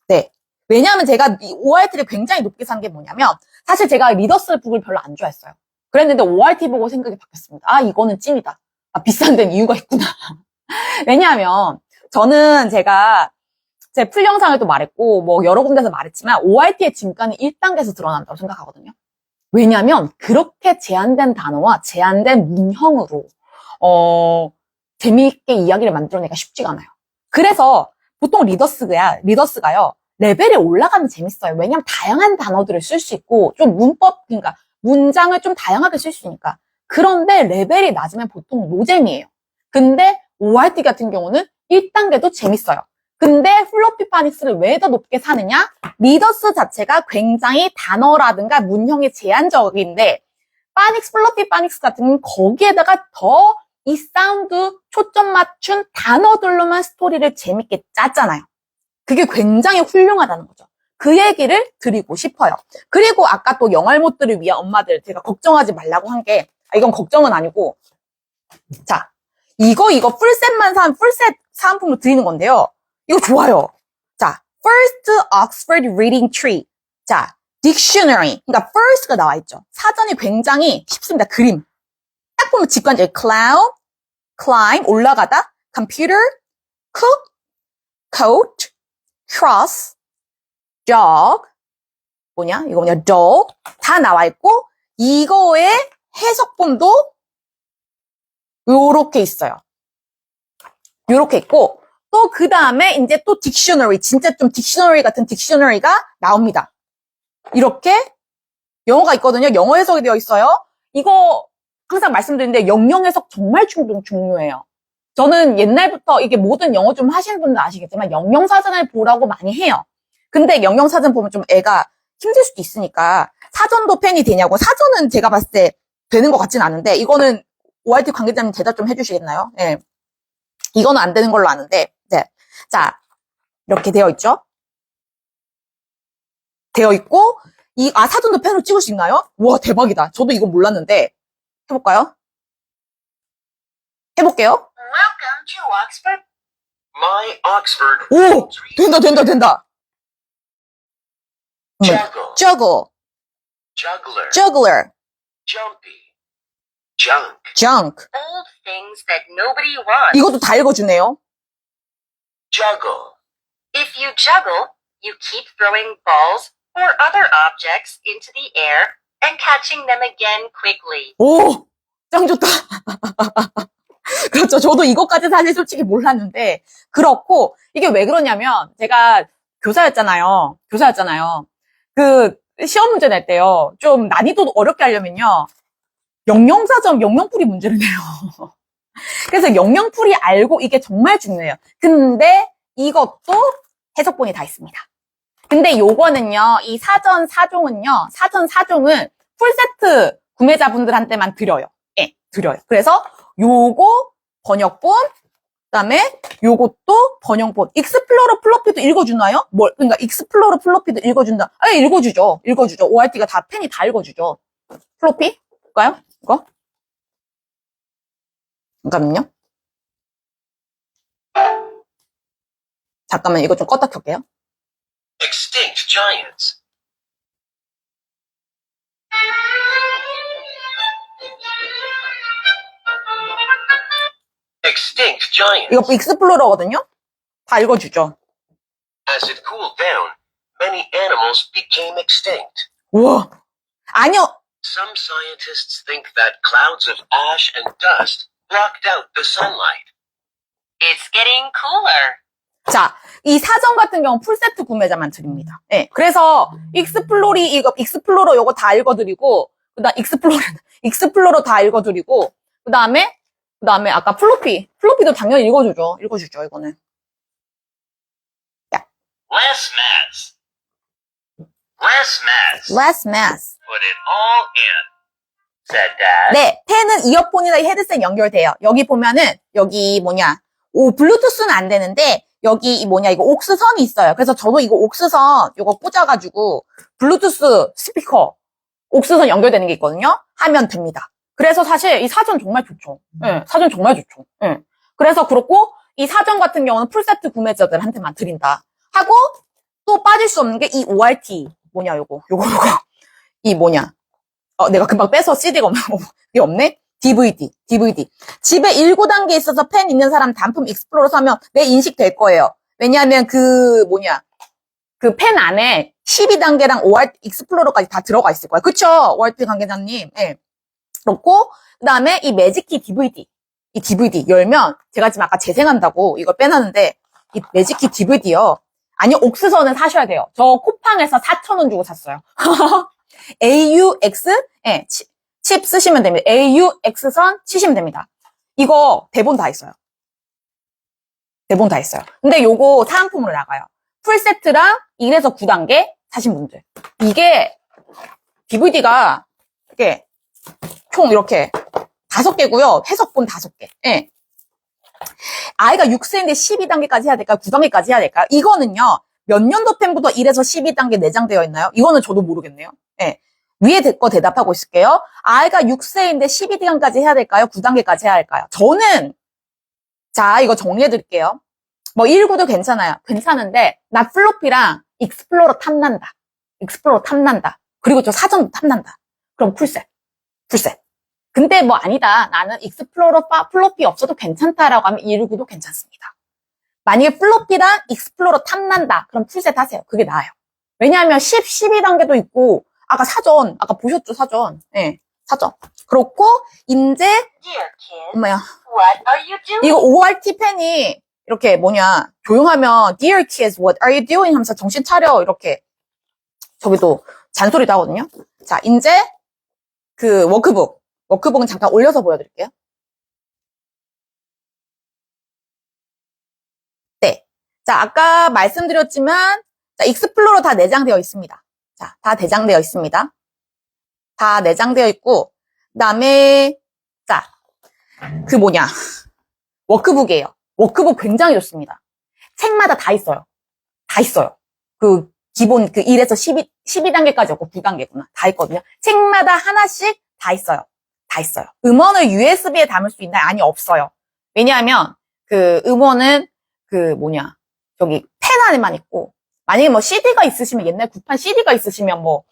네. 왜냐하면 제가 이 ORT를 굉장히 높게 산 게 뭐냐면 사실 제가 리더스 북을 별로 안 좋아했어요. 그랬는데 ORT 보고 생각이 바뀌었습니다. 아, 이거는 찐이다. 아, 비싼 데는 이유가 있구나. 왜냐하면 저는 제가 제 풀 영상에도 말했고 뭐 여러 군데서 말했지만 ORT의 진가는 1단계에서 드러난다고 생각하거든요. 왜냐하면 그렇게 제한된 단어와 제한된 문형으로 재미있게 이야기를 만들어내기가 쉽지가 않아요. 그래서 보통 리더스가요 레벨이 올라가면 재밌어요. 왜냐하면 다양한 단어들을 쓸 수 있고 좀 그러니까 문장을 좀 다양하게 쓸 수 있으니까. 그런데 레벨이 낮으면 보통 노잼이에요. 근데 ORT 같은 경우는 1단계도 재밌어요. 근데 플로피 파닉스를 왜 더 높게 사느냐? 리더스 자체가 굉장히 단어라든가 문형이 제한적인데 플로피 파닉스 같은 경우는 거기에다가 더 이 사운드 초점 맞춘 단어들로만 스토리를 재밌게 짰잖아요. 그게 굉장히 훌륭하다는 거죠. 그 얘기를 드리고 싶어요. 그리고 아까 또 영알못들을 위한 엄마들 제가 걱정하지 말라고 한 게 이건 걱정은 아니고 자 이거 풀셋만 사면 풀셋 사은품으로 드리는 건데요. 이거 좋아요. 자, First Oxford Reading Tree. 자, Dictionary. 그러니까 first가 나와 있죠. 사전이 굉장히 쉽습니다. 그림. 딱 보면 직관적이에요. Cloud, climb, 올라가다, computer, cook, coat, cross, dog, dog. 다 나와 있고, 이거의 해석본도 요렇게 있어요. 요렇게 있고, 또 그 다음에 이제 또 딕셔너리, 진짜 좀 딕셔너리 같은 딕셔너리가 나옵니다. 이렇게 영어가 있거든요. 영어 해석이 되어 있어요. 이거 항상 말씀드리는데 영영 해석 정말 중요해요. 저는 옛날부터 이게 모든 영어 좀 하시는 분들 아시겠지만 영영 사전을 보라고 많이 해요. 근데 영영 사전 보면 좀 애가 힘들 수도 있으니까 사전도 펜이 되냐고. 사전은 제가 봤을 때 되는 것 같진 않은데 이거는 ORT 관계자님 대답 좀 해주시겠나요? 네. 이거는 안 되는 걸로 아는데. 네. 자, 이렇게 되어 있죠? 되어 있고 사전도 펜으로 찍을 수 있나요? 와, 대박이다. 저도 이거 몰랐는데 해볼까요? 해볼게요. Welcome to Oxford. My Oxford. 오! 된다. Juggle. juggle, Juggler. juggler, Jumpy. Junk. junk. Old things that nobody wants. 이것도 다 읽어주네요. Juggle. If you juggle, you keep throwing balls or other objects into the air and catching them again quickly. 오! 짱 좋다. 그렇죠. 저도 이것까지 사실 솔직히 몰랐는데, 그렇고, 이게 왜 그러냐면, 제가 교사였잖아요. 그, 시험 문제 낼 때요. 좀 난이도 어렵게 하려면요. 영영사전, 영영풀이 문제를 내요. 그래서 영영풀이 알고 이게 정말 중요해요. 근데 이것도 해석본이 다 있습니다. 근데 요거는요, 이 사전 4종은 풀세트 구매자분들한테만 드려요. 예, 드려요. 그래서 요거 번역본, 그 다음에 요것도 번역본. 익스플로러 플로피도 읽어주나요? 그러니까 익스플로러 플로피도 읽어준다. 읽어주죠. ORT가 다, 펜이 다 읽어주죠. 플로피? 볼까요? 이거? 잠깐만요. 잠깐만, 이거 좀 껐다 켤게요. Extinct giants. Extinct giants. 이거 익스플로러거든요? 다 읽어주죠. As it cooled down, many animals became extinct. 우와. 아니요. Some scientists think that clouds of ash and dust blocked out the sunlight. It's getting cooler. 자, 이 사전 같은 경우 풀세트 구매자만 드립니다. 예. 그래서 익스플로러 요거 다 읽어드리고, 그다음 익스플로러 다 읽어드리고, 그다음에 아까 플로피도 당연히 읽어주죠, 이거는. 야. Less mess. Less mess. Less mess. Put it all in, said Dad. 네, 펜은 이어폰이나 헤드셋 연결돼요. 여기 보면은 블루투스는 안 되는데 여기 이거 옥스선이 있어요. 그래서 저도 이거 옥스선 이거 꽂아가지고 블루투스 스피커 옥스선 연결되는 게 있거든요. 하면 됩니다. 그래서 사실 이 사전 정말 좋죠. 예, 사전 정말 좋죠. 예. 그래서 그렇고 이 사전 같은 경우는 풀세트 구매자들한테만 드린다. 하고 또 빠질 수 없는 게 이 ORT 요거. 내가 금방 빼서 CD가 없네? DVD. 집에 19단계 있어서 펜 있는 사람 단품 익스플로러 사면 내 인식 될 거예요. 왜냐하면 그 펜 안에 12단계랑 ORT 익스플로러까지 다 들어가 있을 거예요. 그쵸? ORT 관계자님. 예. 그렇고, 그 다음에 이 매직키 DVD. 이 DVD 열면, 제가 지금 아까 재생한다고 이걸 빼놨는데, 이 매직키 DVD요. 아니요, 옥스선을 사셔야 돼요. 저 쿠팡에서 4,000원 주고 샀어요. AUX? 예, 칩 쓰시면 됩니다. AUX선 치시면 됩니다. 이거 대본 다 있어요. 근데 요거 사은품으로 나가요. 풀세트랑 1에서 9단계 사신 분들. 이게 DVD가 이렇게 총 이렇게 5개고요. 해석본 5개. 예. 아이가 6세인데 12단계까지 해야 될까요? 9단계까지 해야 될까요? 이거는요. 몇 년도 펜부터 1에서 12단계 내장되어 있나요? 이거는 저도 모르겠네요. 예. 위에 거 대답하고 있을게요. 아이가 6세인데 12단계까지 해야 될까요? 9단계까지 해야 할까요? 저는 자, 이거 정리해 드릴게요. 19도 괜찮아요. 괜찮은데 나 플로피랑 익스플로러 탐난다. 그리고 저 사전도 탐난다. 그럼 풀셋. 근데 아니다. 나는 플로피 없어도 괜찮다라고 하면 119도 괜찮습니다. 만약에 플로피랑 익스플로러 탐난다. 그럼 풀셋 하세요. 그게 나아요. 왜냐하면 12단계도 있고 아까 보셨죠, 사전. 네, 사전. 그렇고 이제 Dear kids, 엄마야. what are you doing? 이거 ORT 펜이 이렇게 조용하면 Dear kids, what are you doing? 하면서 정신 차려 이렇게 저기도 잔소리도 하거든요. 자, 이제 그 워크북은 잠깐 올려서 보여드릴게요. 네. 자, 아까 말씀드렸지만, 자, 익스플로러 다 내장되어 있습니다. 자, 다 내장되어 있습니다. 다 내장되어 있고, 그 다음에, 자, 워크북이에요. 워크북 굉장히 좋습니다. 책마다 다 있어요. 다 있어요. 그, 기본, 1에서 12단계까지 없고 9단계구나. 다 있거든요. 책마다 하나씩 다 있어요. 다 있어요. 음원을 USB에 담을 수 있나요? 아니, 없어요. 왜냐하면, 음원은, 저기, 펜 안에만 있고, 만약에 뭐 CD가 있으시면, 옛날 구판 CD가 있으시면 뭐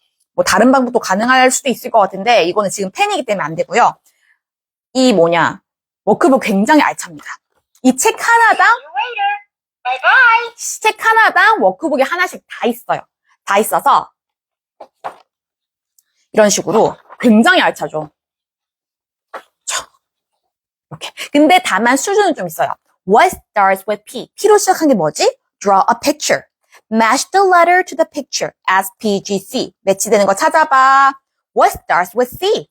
다른 방법도 가능할 수도 있을 것 같은데, 이거는 지금 펜이기 때문에 안 되고요. 워크북 굉장히 알찹니다. 이 책 하나당, See you later. Bye bye. 책 하나당 워크북이 하나씩 다 있어요. 다 있어서, 이런 식으로 굉장히 알차죠. 이렇게. 근데 다만 수준은 좀 있어요. What starts with P? P로 시작한 게 뭐지? Draw a picture. Match the letter to the picture. S, P, G, C. 매치되는 거 찾아봐. What starts with C?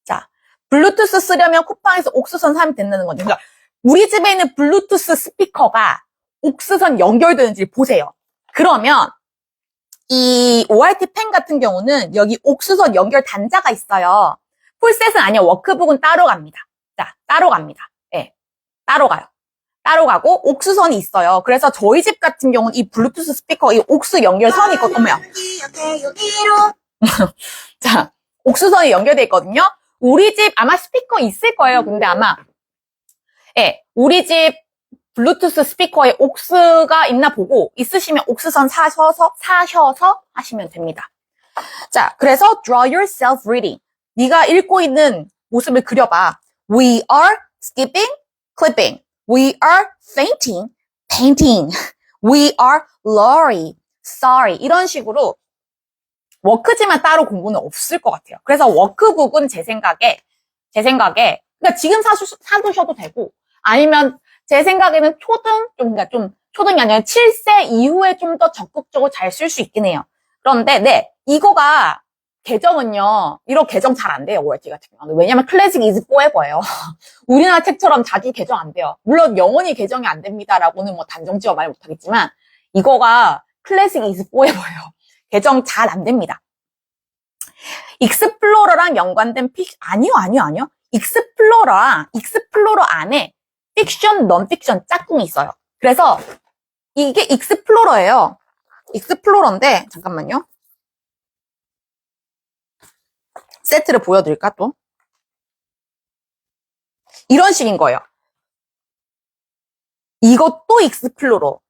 자, 블루투스 쓰려면 쿠팡에서 옥수선 사면 된다는 거죠. 그러니까 우리 집에 있는 블루투스 스피커가 옥수선 연결되는지 보세요. 그러면 이 ORT 펜 같은 경우는 여기 옥수선 연결 단자가 있어요. 풀셋은 아니야. 워크북은 따로 갑니다. 자, 따로 갑니다. 예, 따로 가요. 따로 가고 옥수선이 있어요. 그래서 저희 집 같은 경우는 이 블루투스 스피커, 이 옥수 연결선이 있거든요. 어머야. 자, 옥수선이 연결돼 있거든요. 우리 집 아마 스피커 있을 거예요. 근데 아마 예, 우리 집 블루투스 스피커에 옥스가 있나 보고 있으시면 옥수선 사셔서 하시면 됩니다. 자, 그래서 draw yourself reading. 네가 읽고 있는 모습을 그려봐. We are skipping, clipping. We are fainting, painting. We are lorry, sorry. 이런 식으로 워크지만 따로 공부는 없을 것 같아요. 그래서 워크북은 제 생각에 그러니까 지금 사두셔도 되고 아니면 제 생각에는 그러니까 초등이 아니라 7세 이후에 좀 더 적극적으로 잘 쓸 수 있긴 해요. 그런데 네, 이거가 개정은요, 이런 개정 잘 안 돼요, ORT 같은 경우는. 왜냐면 클래식 is forever예요. 우리나라 책처럼 자주 개정 안 돼요. 물론 영원히 개정이 안 됩니다라고는 뭐 단정 지어 말 못하겠지만 이거가 클래식 is forever예요. 개정 잘 안 됩니다. 익스플로러랑 연관된 아니요. 익스플로러 안에 픽션, 넌픽션 짝꿍이 있어요. 그래서 이게 익스플로러예요. 익스플로러인데 잠깐만요. 세트를 보여드릴까 또? 이런 식인 거예요. 이것도 익스플로러,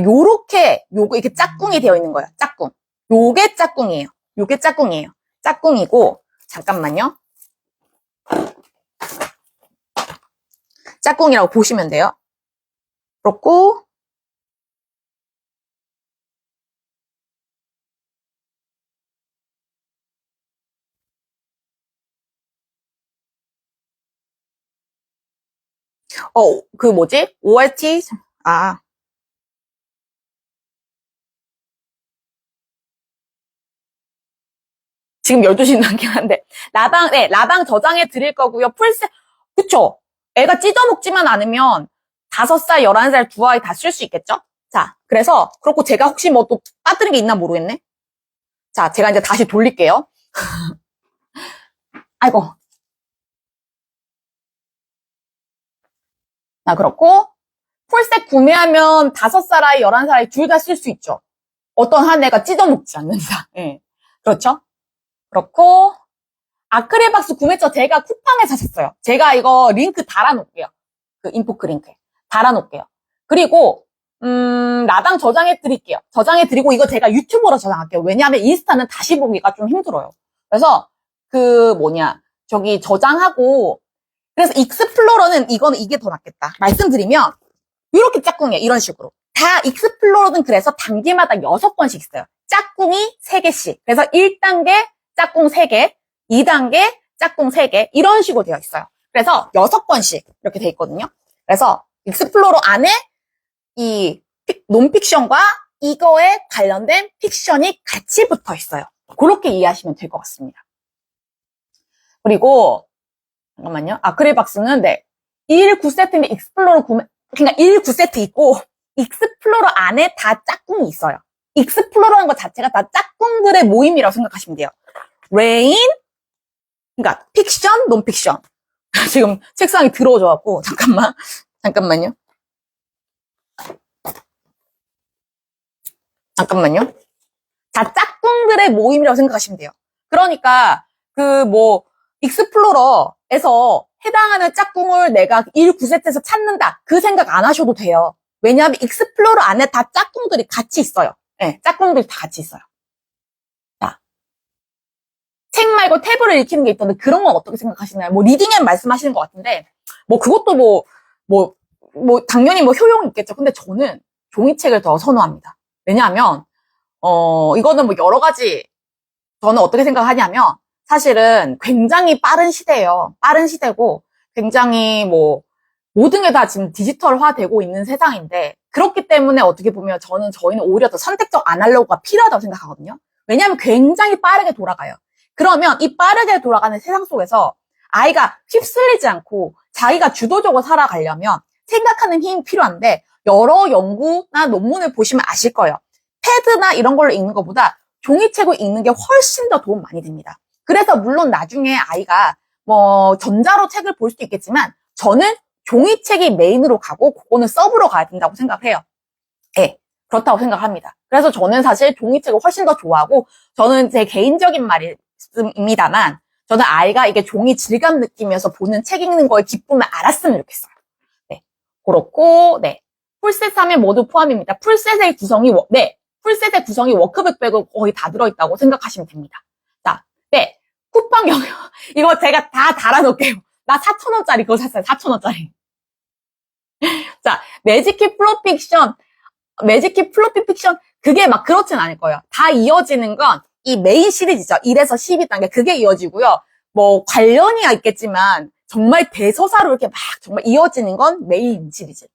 요렇게 요거 이렇게 짝꿍이 되어 있는 거예요. 짝꿍. 요게 짝꿍이에요. 짝꿍이고 잠깐만요. 짝꿍이라고 보시면 돼요. 그렇고 ORT 지금 12시 남긴 한데 라방 저장해 드릴 거고요. 풀셋 그쵸? 애가 찢어먹지만 않으면 5살, 11살 두 아이 다 쓸 수 있겠죠? 자, 그래서 그렇고 제가 혹시 뭐 또 빠뜨린 게 있나 모르겠네. 자, 제가 이제 다시 돌릴게요. 아이고. 자, 그렇고 풀셋 구매하면 5살 아이, 11살 아이 둘 다 쓸 수 있죠. 어떤 한 애가 찢어먹지 않는다. 예. 그렇죠? 그렇고 아크릴박스 구매처 제가 쿠팡에서 샀어요. 제가 이거 링크 달아놓을게요. 그 인포크 링크 달아놓을게요. 그리고 라방 저장해 드릴게요. 저장해 드리고 이거 제가 유튜브로 저장할게요. 왜냐하면 인스타는 다시 보기가 좀 힘들어요. 그래서 저기 저장하고 그래서 익스플로러는 이게 더 낫겠다. 말씀드리면 이렇게 짝꿍이에요. 이런 식으로. 다 익스플로러는 그래서 단계마다 6번씩 있어요. 짝꿍이 3개씩. 그래서 1단계 짝꿍 3개, 2단계 짝꿍 3개 이런 식으로 되어 있어요. 그래서 6번씩 이렇게 되어 있거든요. 그래서 익스플로러 안에 이 논픽션과 이거에 관련된 픽션이 같이 붙어 있어요. 그렇게 이해하시면 될 것 같습니다. 그리고 잠깐만요. 아크릴박스는 네 119세트인데 익스플로러 그러니까 119세트 있고 익스플로러 안에 다 짝꿍이 있어요. 익스플로러라는 것 자체가 다 짝꿍들의 모임이라고 생각하시면 돼요. 레인, 그러니까 픽션, 논픽션. 지금 책상이 더러워져갖고 잠깐만요. 다 짝꿍들의 모임이라고 생각하시면 돼요. 그러니까 익스플로러에서 해당하는 짝꿍을 내가 1구세트에서 찾는다. 그 생각 안 하셔도 돼요. 왜냐하면 익스플로러 안에 다 짝꿍들이 같이 있어요. 네, 짝꿍들이 다 같이 있어요. 자, 책 말고 탭을 읽히는 게 있던데 그런 건 어떻게 생각하시나요? 리딩앱 말씀하시는 것 같은데 그것도 당연히 효용이 있겠죠. 근데 저는 종이책을 더 선호합니다. 왜냐하면 이거는 여러 가지 저는 어떻게 생각하냐면 사실은 굉장히 빠른 시대예요. 빠른 시대고 굉장히 모든 게 다 지금 디지털화되고 있는 세상인데 그렇기 때문에 어떻게 보면 저희는 오히려 더 선택적 아날로그가 필요하다고 생각하거든요. 왜냐하면 굉장히 빠르게 돌아가요. 그러면 이 빠르게 돌아가는 세상 속에서 아이가 휩쓸리지 않고 자기가 주도적으로 살아가려면 생각하는 힘이 필요한데 여러 연구나 논문을 보시면 아실 거예요. 패드나 이런 걸로 읽는 것보다 종이책을 읽는 게 훨씬 더 도움 많이 됩니다. 그래서 물론 나중에 아이가 전자로 책을 볼 수도 있겠지만 저는 종이책이 메인으로 가고 그거는 서브로 가야 된다고 생각해요. 네, 그렇다고 생각합니다. 그래서 저는 사실 종이책을 훨씬 더 좋아하고 저는 제 개인적인 말입니다만 저는 아이가 이게 종이 질감 느끼면서 보는 책 읽는 거에 기쁨을 알았으면 좋겠어요. 네, 그렇고 네, 풀셋 하면 모두 포함입니다. 풀셋의 구성이 워크북 빼고 거의 다 들어있다고 생각하시면 됩니다. 자, 네, 쿠팡 영역 이거 제가 다 달아놓을게요. 나 4,000원짜리 그거 샀어요. 4,000원짜리. 자, 매직키 플로피 픽션 그게 그렇진 않을 거예요. 다 이어지는 건 이 메인 시리즈죠. 1에서 12단계 그게 이어지고요. 관련이 있겠지만 정말 대서사로 이렇게 정말 이어지는 건 메인 시리즈.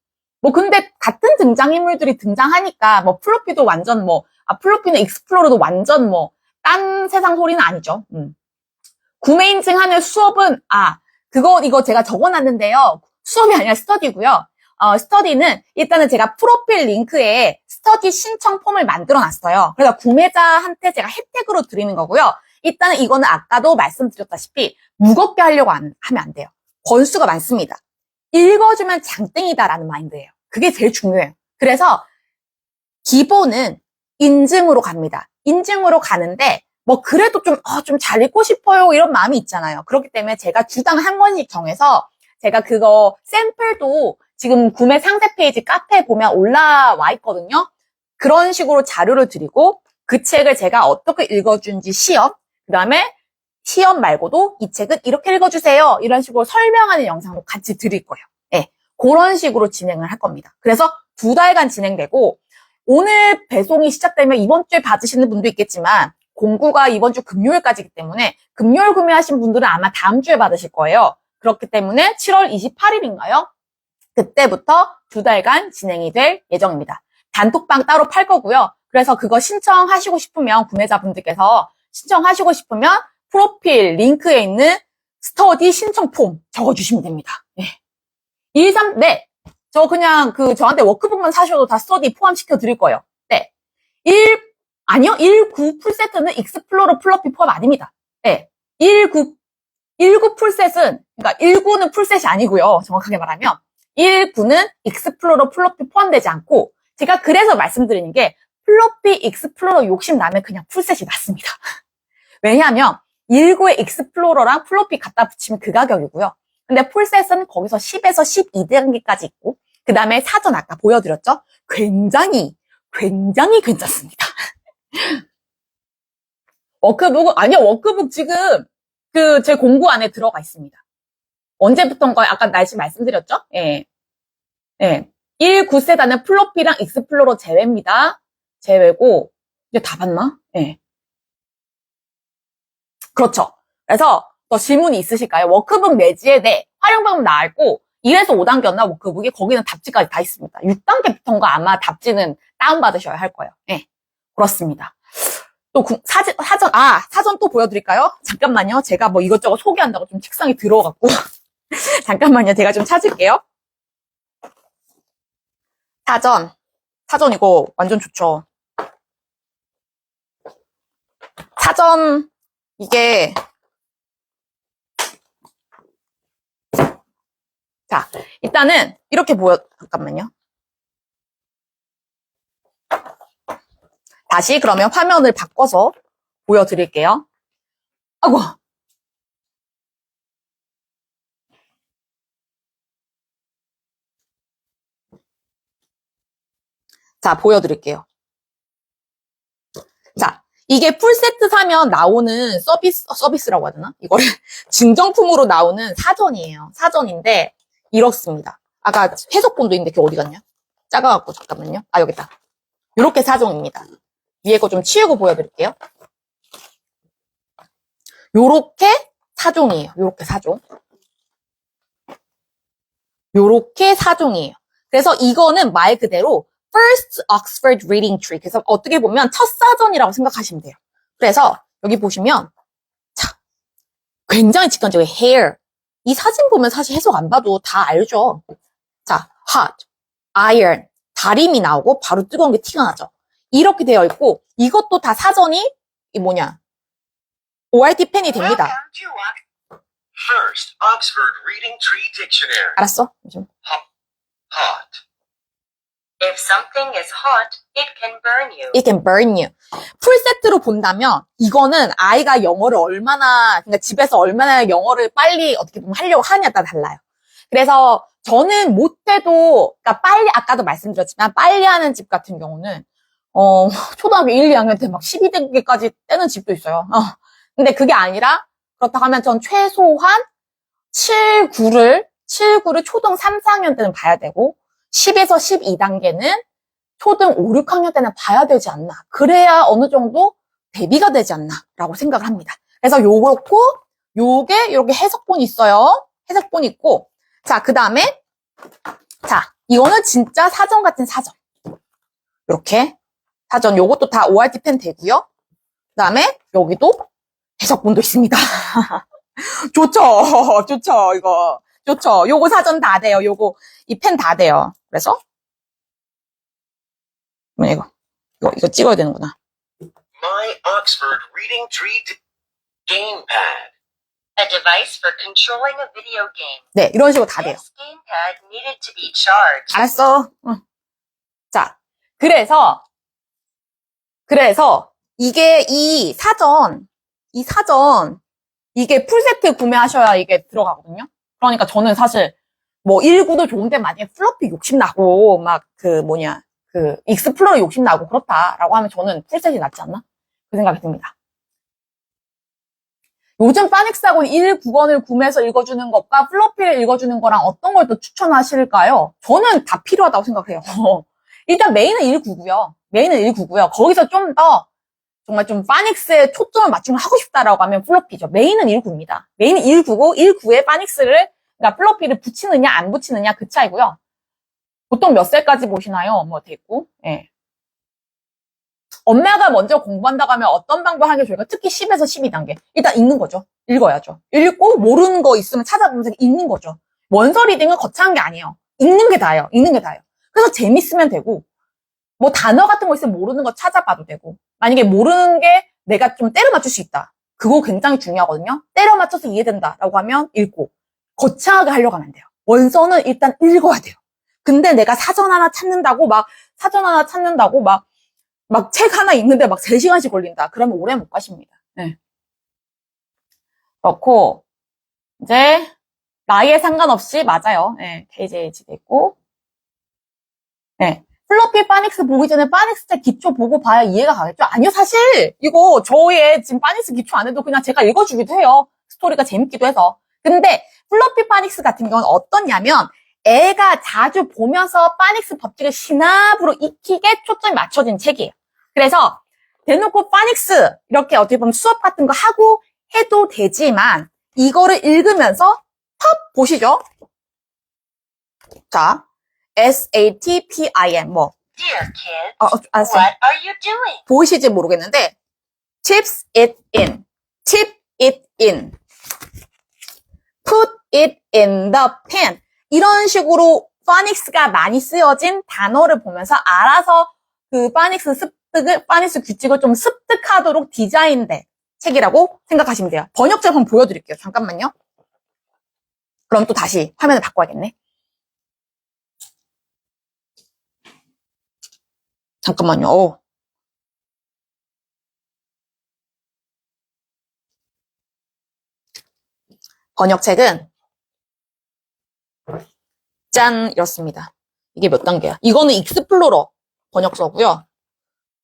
근데 같은 등장인물들이 등장하니까 플로피도 완전 플로피는 익스플로러도 완전 딴 세상 소리는 아니죠. 구매 인증하는 수업은 이거 제가 적어놨는데요. 수업이 아니라 스터디고요. 스터디는 일단은 제가 프로필 링크에 스터디 신청 폼을 만들어놨어요. 그래서 구매자한테 제가 혜택으로 드리는 거고요. 일단은 이거는 아까도 말씀드렸다시피 무겁게 하려고 하면 안 돼요. 권수가 많습니다. 읽어주면 장땡이다라는 마인드예요. 그게 제일 중요해요. 그래서 기본은 인증으로 갑니다. 인증으로 가는데 그래도 좀 잘 읽고 싶어요 이런 마음이 있잖아요. 그렇기 때문에 제가 주당 한 권씩 정해서 제가 그거 샘플도 지금 구매 상세 페이지 카페에 보면 올라와 있거든요. 그런 식으로 자료를 드리고 그 책을 제가 어떻게 읽어준지 그 다음에 시험 말고도 이 책은 이렇게 읽어주세요. 이런 식으로 설명하는 영상도 같이 드릴 거예요. 네, 그런 식으로 진행을 할 겁니다. 그래서 2달간 진행되고 오늘 배송이 시작되면 이번 주에 받으시는 분도 있겠지만 공구가 이번 주 금요일까지이기 때문에 금요일 구매하신 분들은 아마 다음 주에 받으실 거예요. 그렇기 때문에 7월 28일인가요? 그때부터 2달간 진행이 될 예정입니다. 단톡방 따로 팔 거고요. 그래서 그거 신청하시고 싶으면 구매자분들께서 신청하시고 싶으면 프로필 링크에 있는 스터디 신청 폼 적어주시면 됩니다. 네. 123, 네. 저 그냥 저한테 워크북만 사셔도 다 스터디 포함시켜 드릴 거예요. 네. 19 풀세트는 익스플로러 플러피 포함 아닙니다. 네. 19 풀셋은, 그러니까 19는 풀셋이 아니고요. 정확하게 말하면 19는 익스플로러 플러피 포함되지 않고 제가 그래서 말씀드리는 게 플로피 익스플로러 욕심 나면 그냥 풀셋이 낫습니다. 왜냐하면 19의 익스플로러랑 플로피 갖다 붙이면 그 가격이고요. 근데 풀셋은 거기서 10에서 12단계까지 있고 그 다음에 사전 아까 보여드렸죠? 굉장히 괜찮습니다. 워크북 지금 제 공구 안에 들어가 있습니다. 언제부턴가요? 아까 날씨 말씀드렸죠? 예. 1-9세단은 플로피랑 익스플로러 제외입니다. 제외고, 이제 다 봤나? 예. 그렇죠. 그래서 더 질문이 있으실까요? 워크북 매지에 활용 방법 나왔고, 1에서 5단계였나 워크북이? 거기는 답지까지 다 있습니다. 6단계부터인가 아마 답지는 다운받으셔야 할 거예요. 예. 그렇습니다. 또 사전 또 보여드릴까요? 잠깐만요. 제가 뭐 이것저것 소개한다고 좀 책상에 들어갔고. 잠깐만요. 제가 좀 찾을게요. 사전 이거 완전 좋죠. 사전, 이게, 자, 일단은 이렇게 잠깐만요. 다시 그러면 화면을 바꿔서 보여드릴게요. 아이고. 자, 보여드릴게요. 자, 이게 풀세트 사면 나오는 서비스라고 하야 되나? 이거를 증정품으로 나오는 사전이에요. 사전인데, 이렇습니다. 아까 해석본도 있는데 그게 어디 갔냐? 작아갖고, 잠깐만요. 아, 여기 있다. 요렇게 사전입니다. 위에 거 좀 치우고 보여드릴게요. 요렇게 사종이에요. 요렇게 사종. 요렇게 사종이에요. 그래서 이거는 말 그대로 First Oxford Reading Tree. 그래서 어떻게 보면 첫 사전이라고 생각하시면 돼요. 그래서 여기 보시면 자, 굉장히 직관적이에요. Hair. 이 사진 보면 사실 해석 안 봐도 다 알죠. 자, hot, iron, 다림이 나오고 바로 뜨거운 게 티가 나죠. 이렇게 되어 있고 이것도 다 사전이 ORT 펜이 됩니다. Welcome to First Oxford Reading Tree Dictionary. 알았어? Hot. If something is hot, it can burn you. It can burn you. 풀세트로 본다면 이거는 아이가 영어를 그러니까 집에서 얼마나 영어를 빨리 어떻게 보면 하려고 하냐에 따라 달라요. 그래서 저는 못해도 그러니까 빨리 아까도 말씀드렸지만 빨리 하는 집 같은 경우는 초등학교 1, 2학년 때 막 12단계까지 떼는 집도 있어요. 근데 그게 아니라 그렇다고 하면 전 최소한 7, 9를 초등 3, 4학년 때는 봐야 되고 10에서 12단계는 초등 5, 6학년 때는 봐야 되지 않나. 그래야 어느 정도 대비가 되지 않나 라고 생각을 합니다. 그래서 요게 이렇게 해석본이 있어요. 해석본이 있고 자, 그 다음에 자, 이거는 진짜 사전 같은 사전. 이렇게 사전 요것도 다 ORT 펜 되고요. 그 다음에 여기도 해석본도 있습니다. 좋죠. 이거 좋죠. 요거 사전 다 돼요. 이 펜 다 돼요. 그래서 이거 찍어야 되는구나. My Oxford Reading Tree Gamepad. A device for controlling a video game. 네, 이런 식으로 다 돼요. This gamepad needed to be charged. 알았어. 응. 자, 그래서 이게 이 사전 이게 풀세트 구매하셔야 이게 들어가거든요. 그러니까 저는 사실 뭐 1구도 좋은데 만약에 플로피 욕심나고 막 익스플로러 욕심나고 그렇다라고 하면 저는 풀셋이 낫지 않나? 그 생각이 듭니다. 요즘 파닉스하고는 1국어를 구매해서 읽어주는 것과 플로피를 읽어주는 거랑 어떤 걸 더 추천하실까요? 저는 다 필요하다고 생각해요. 일단 메인은 1구고요. 거기서 좀 더 정말 좀 파닉스에 초점을 맞춤을 하고 싶다라고 하면 플로피죠. 메인은 1구입니다. 메인은 1구고 1구에 파닉스를 그러니까 플로피를 붙이느냐 안 붙이느냐 그 차이고요. 보통 몇 살까지 보시나요? 뭐 됐고. 예. 엄마가 먼저 공부한다고 하면 어떤 방법 하는 게 좋을까? 특히 10에서 12단계. 일단 읽는 거죠. 읽어야죠. 읽고 모르는 거 있으면 찾아보면서 읽는 거죠. 원서 리딩은 거창한 게 아니에요. 읽는 게 다예요. 그래서 재밌으면 되고 뭐 단어 같은 거 있으면 모르는 거 찾아봐도 되고 만약에 모르는 게 내가 좀 때려 맞출 수 있다. 그거 굉장히 중요하거든요. 때려 맞춰서 이해된다라고 하면 읽고 거창하게 하려고 하면 안 돼요. 원서는 일단 읽어야 돼요. 근데 내가 사전 하나 찾는다고 막 책 하나 읽는데 막 3시간씩 걸린다. 그러면 오래 못 가십니다. 네. 그렇고 이제 나이에 상관없이 맞아요. 네, KJH 됐고 네. 플로피 파닉스 보기 전에 파닉스 책 기초 보고 봐야 이해가 가겠죠? 아니요, 사실 이거 저의 지금 파닉스 기초 안 해도 그냥 제가 읽어주기도 해요. 스토리가 재밌기도 해서. 근데 플로피 파닉스 같은 경우는 어떠냐면 애가 자주 보면서 파닉스 법칙을 시납으로 익히게 초점이 맞춰진 책이에요. 그래서 대놓고 파닉스 이렇게 어떻게 보면 수업 같은 거 하고 해도 되지만 이거를 읽으면서 팝 보시죠. 자, SATPIN Dear kid, 알았어. what are you doing? 보이실지 모르겠는데 chips it in, chip it in, put it in the pan. 이런 식으로 파닉스가 많이 쓰여진 단어를 보면서 알아서 그 파닉스 규칙을 좀 습득하도록 디자인된 책이라고 생각하시면 돼요. 번역책 한번 보여드릴게요. 잠깐만요. 그럼 또 다시 화면을 바꿔야겠네. 잠깐만요. 번역책은 짠 이렇습니다. 이게 몇 단계야? 이거는 익스플로러 번역서고요.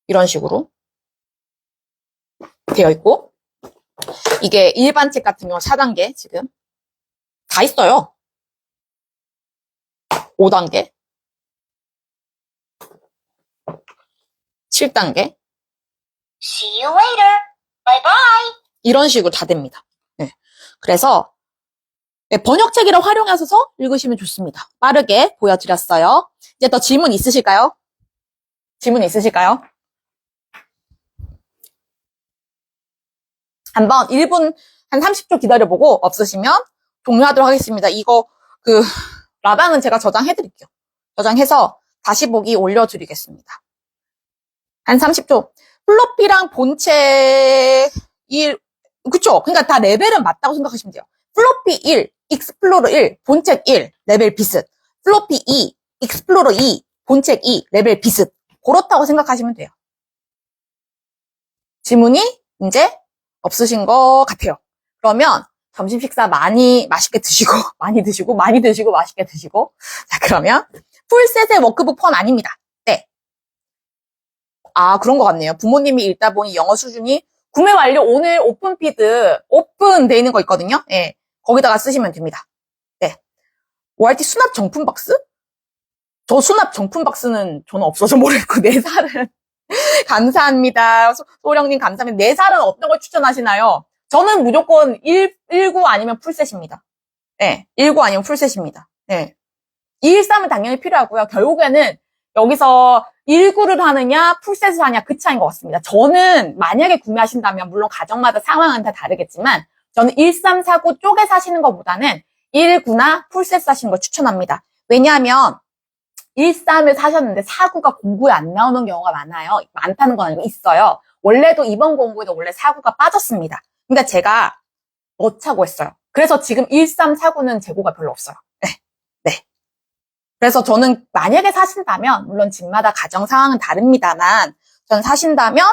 이런 식으로 되어 있고 이게 일반 책 같은 경우 4단계 지금 다 있어요. 5단계 7단계 See you later. Bye bye. 이런 식으로 다 됩니다. 네. 그래서 네, 번역책이라 활용하셔서 읽으시면 좋습니다. 빠르게 보여드렸어요. 이제 더 질문 있으실까요? 질문 있으실까요? 한번 1분 한 30초 기다려보고 없으시면 종료하도록 하겠습니다. 이거 라방은 제가 저장해드릴게요. 저장해서 다시 보기 올려드리겠습니다. 한 30초. 플로피랑 본책 1, 그쵸? 그러니까 다 레벨은 맞다고 생각하시면 돼요. 플로피 1, 익스플로러 1, 본책 1, 레벨 비슷. 플로피 2, 익스플로러 2, 본책 2, 레벨 비슷. 그렇다고 생각하시면 돼요. 질문이 이제 없으신 것 같아요. 그러면 점심 식사 맛있게 드시고, 많이 드시고, 맛있게 드시고. 자, 그러면 풀셋의 워크북 폰 아닙니다. 네. 아, 그런 것 같네요. 부모님이 읽다 보니 영어 수준이 구매 완료 오늘 오픈피드, 오픈돼 있는 거 있거든요. 예. 거기다가 쓰시면 됩니다. 네. ORT 수납 정품 박스? 저 수납 정품 박스는 저는 없어서 모르겠고, 4살은. 감사합니다. 소령님 감사합니다. 4살은 어떤 걸 추천하시나요? 저는 무조건 19 아니면 풀셋입니다. 네. 19 아니면 풀셋입니다. 네. 213은 당연히 필요하고요. 결국에는 여기서 19를 하느냐, 풀셋을 하냐, 그 차이인 것 같습니다. 저는 만약에 구매하신다면, 물론 가정마다 상황은 다 다르겠지만, 저는 1349 쪽에 사시는 것보다는 19나 풀셋 사시는 걸 추천합니다. 왜냐하면 13을 사셨는데 49가 공부에 안 나오는 경우가 많아요. 많다는 건 아니고 있어요. 원래도 이번 공부에도 원래 49가 빠졌습니다. 근데 제가 넣자고 했어요. 그래서 지금 1349는 재고가 별로 없어요. 네. 그래서 저는 만약에 사신다면, 물론 집마다 가정 상황은 다릅니다만, 저는 사신다면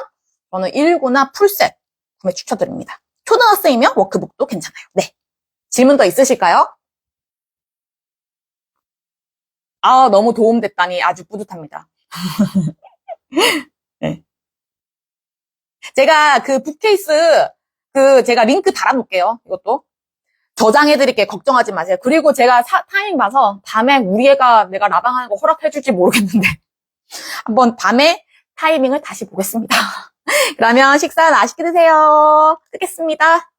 저는 19나 풀셋 구매 추천드립니다. 초등학생이면 워크북도 괜찮아요. 네. 질문 더 있으실까요? 아, 너무 도움됐다니 아주 뿌듯합니다. 네. 제가 그 북케이스, 제가 링크 달아놓을게요. 이것도. 저장해드릴게요. 걱정하지 마세요. 그리고 제가 타이밍 봐서 밤에 우리 애가 내가 라방하는 거 허락해줄지 모르겠는데 한번 밤에 타이밍을 다시 보겠습니다. 그러면 식사 맛있게 드세요. 끄겠습니다.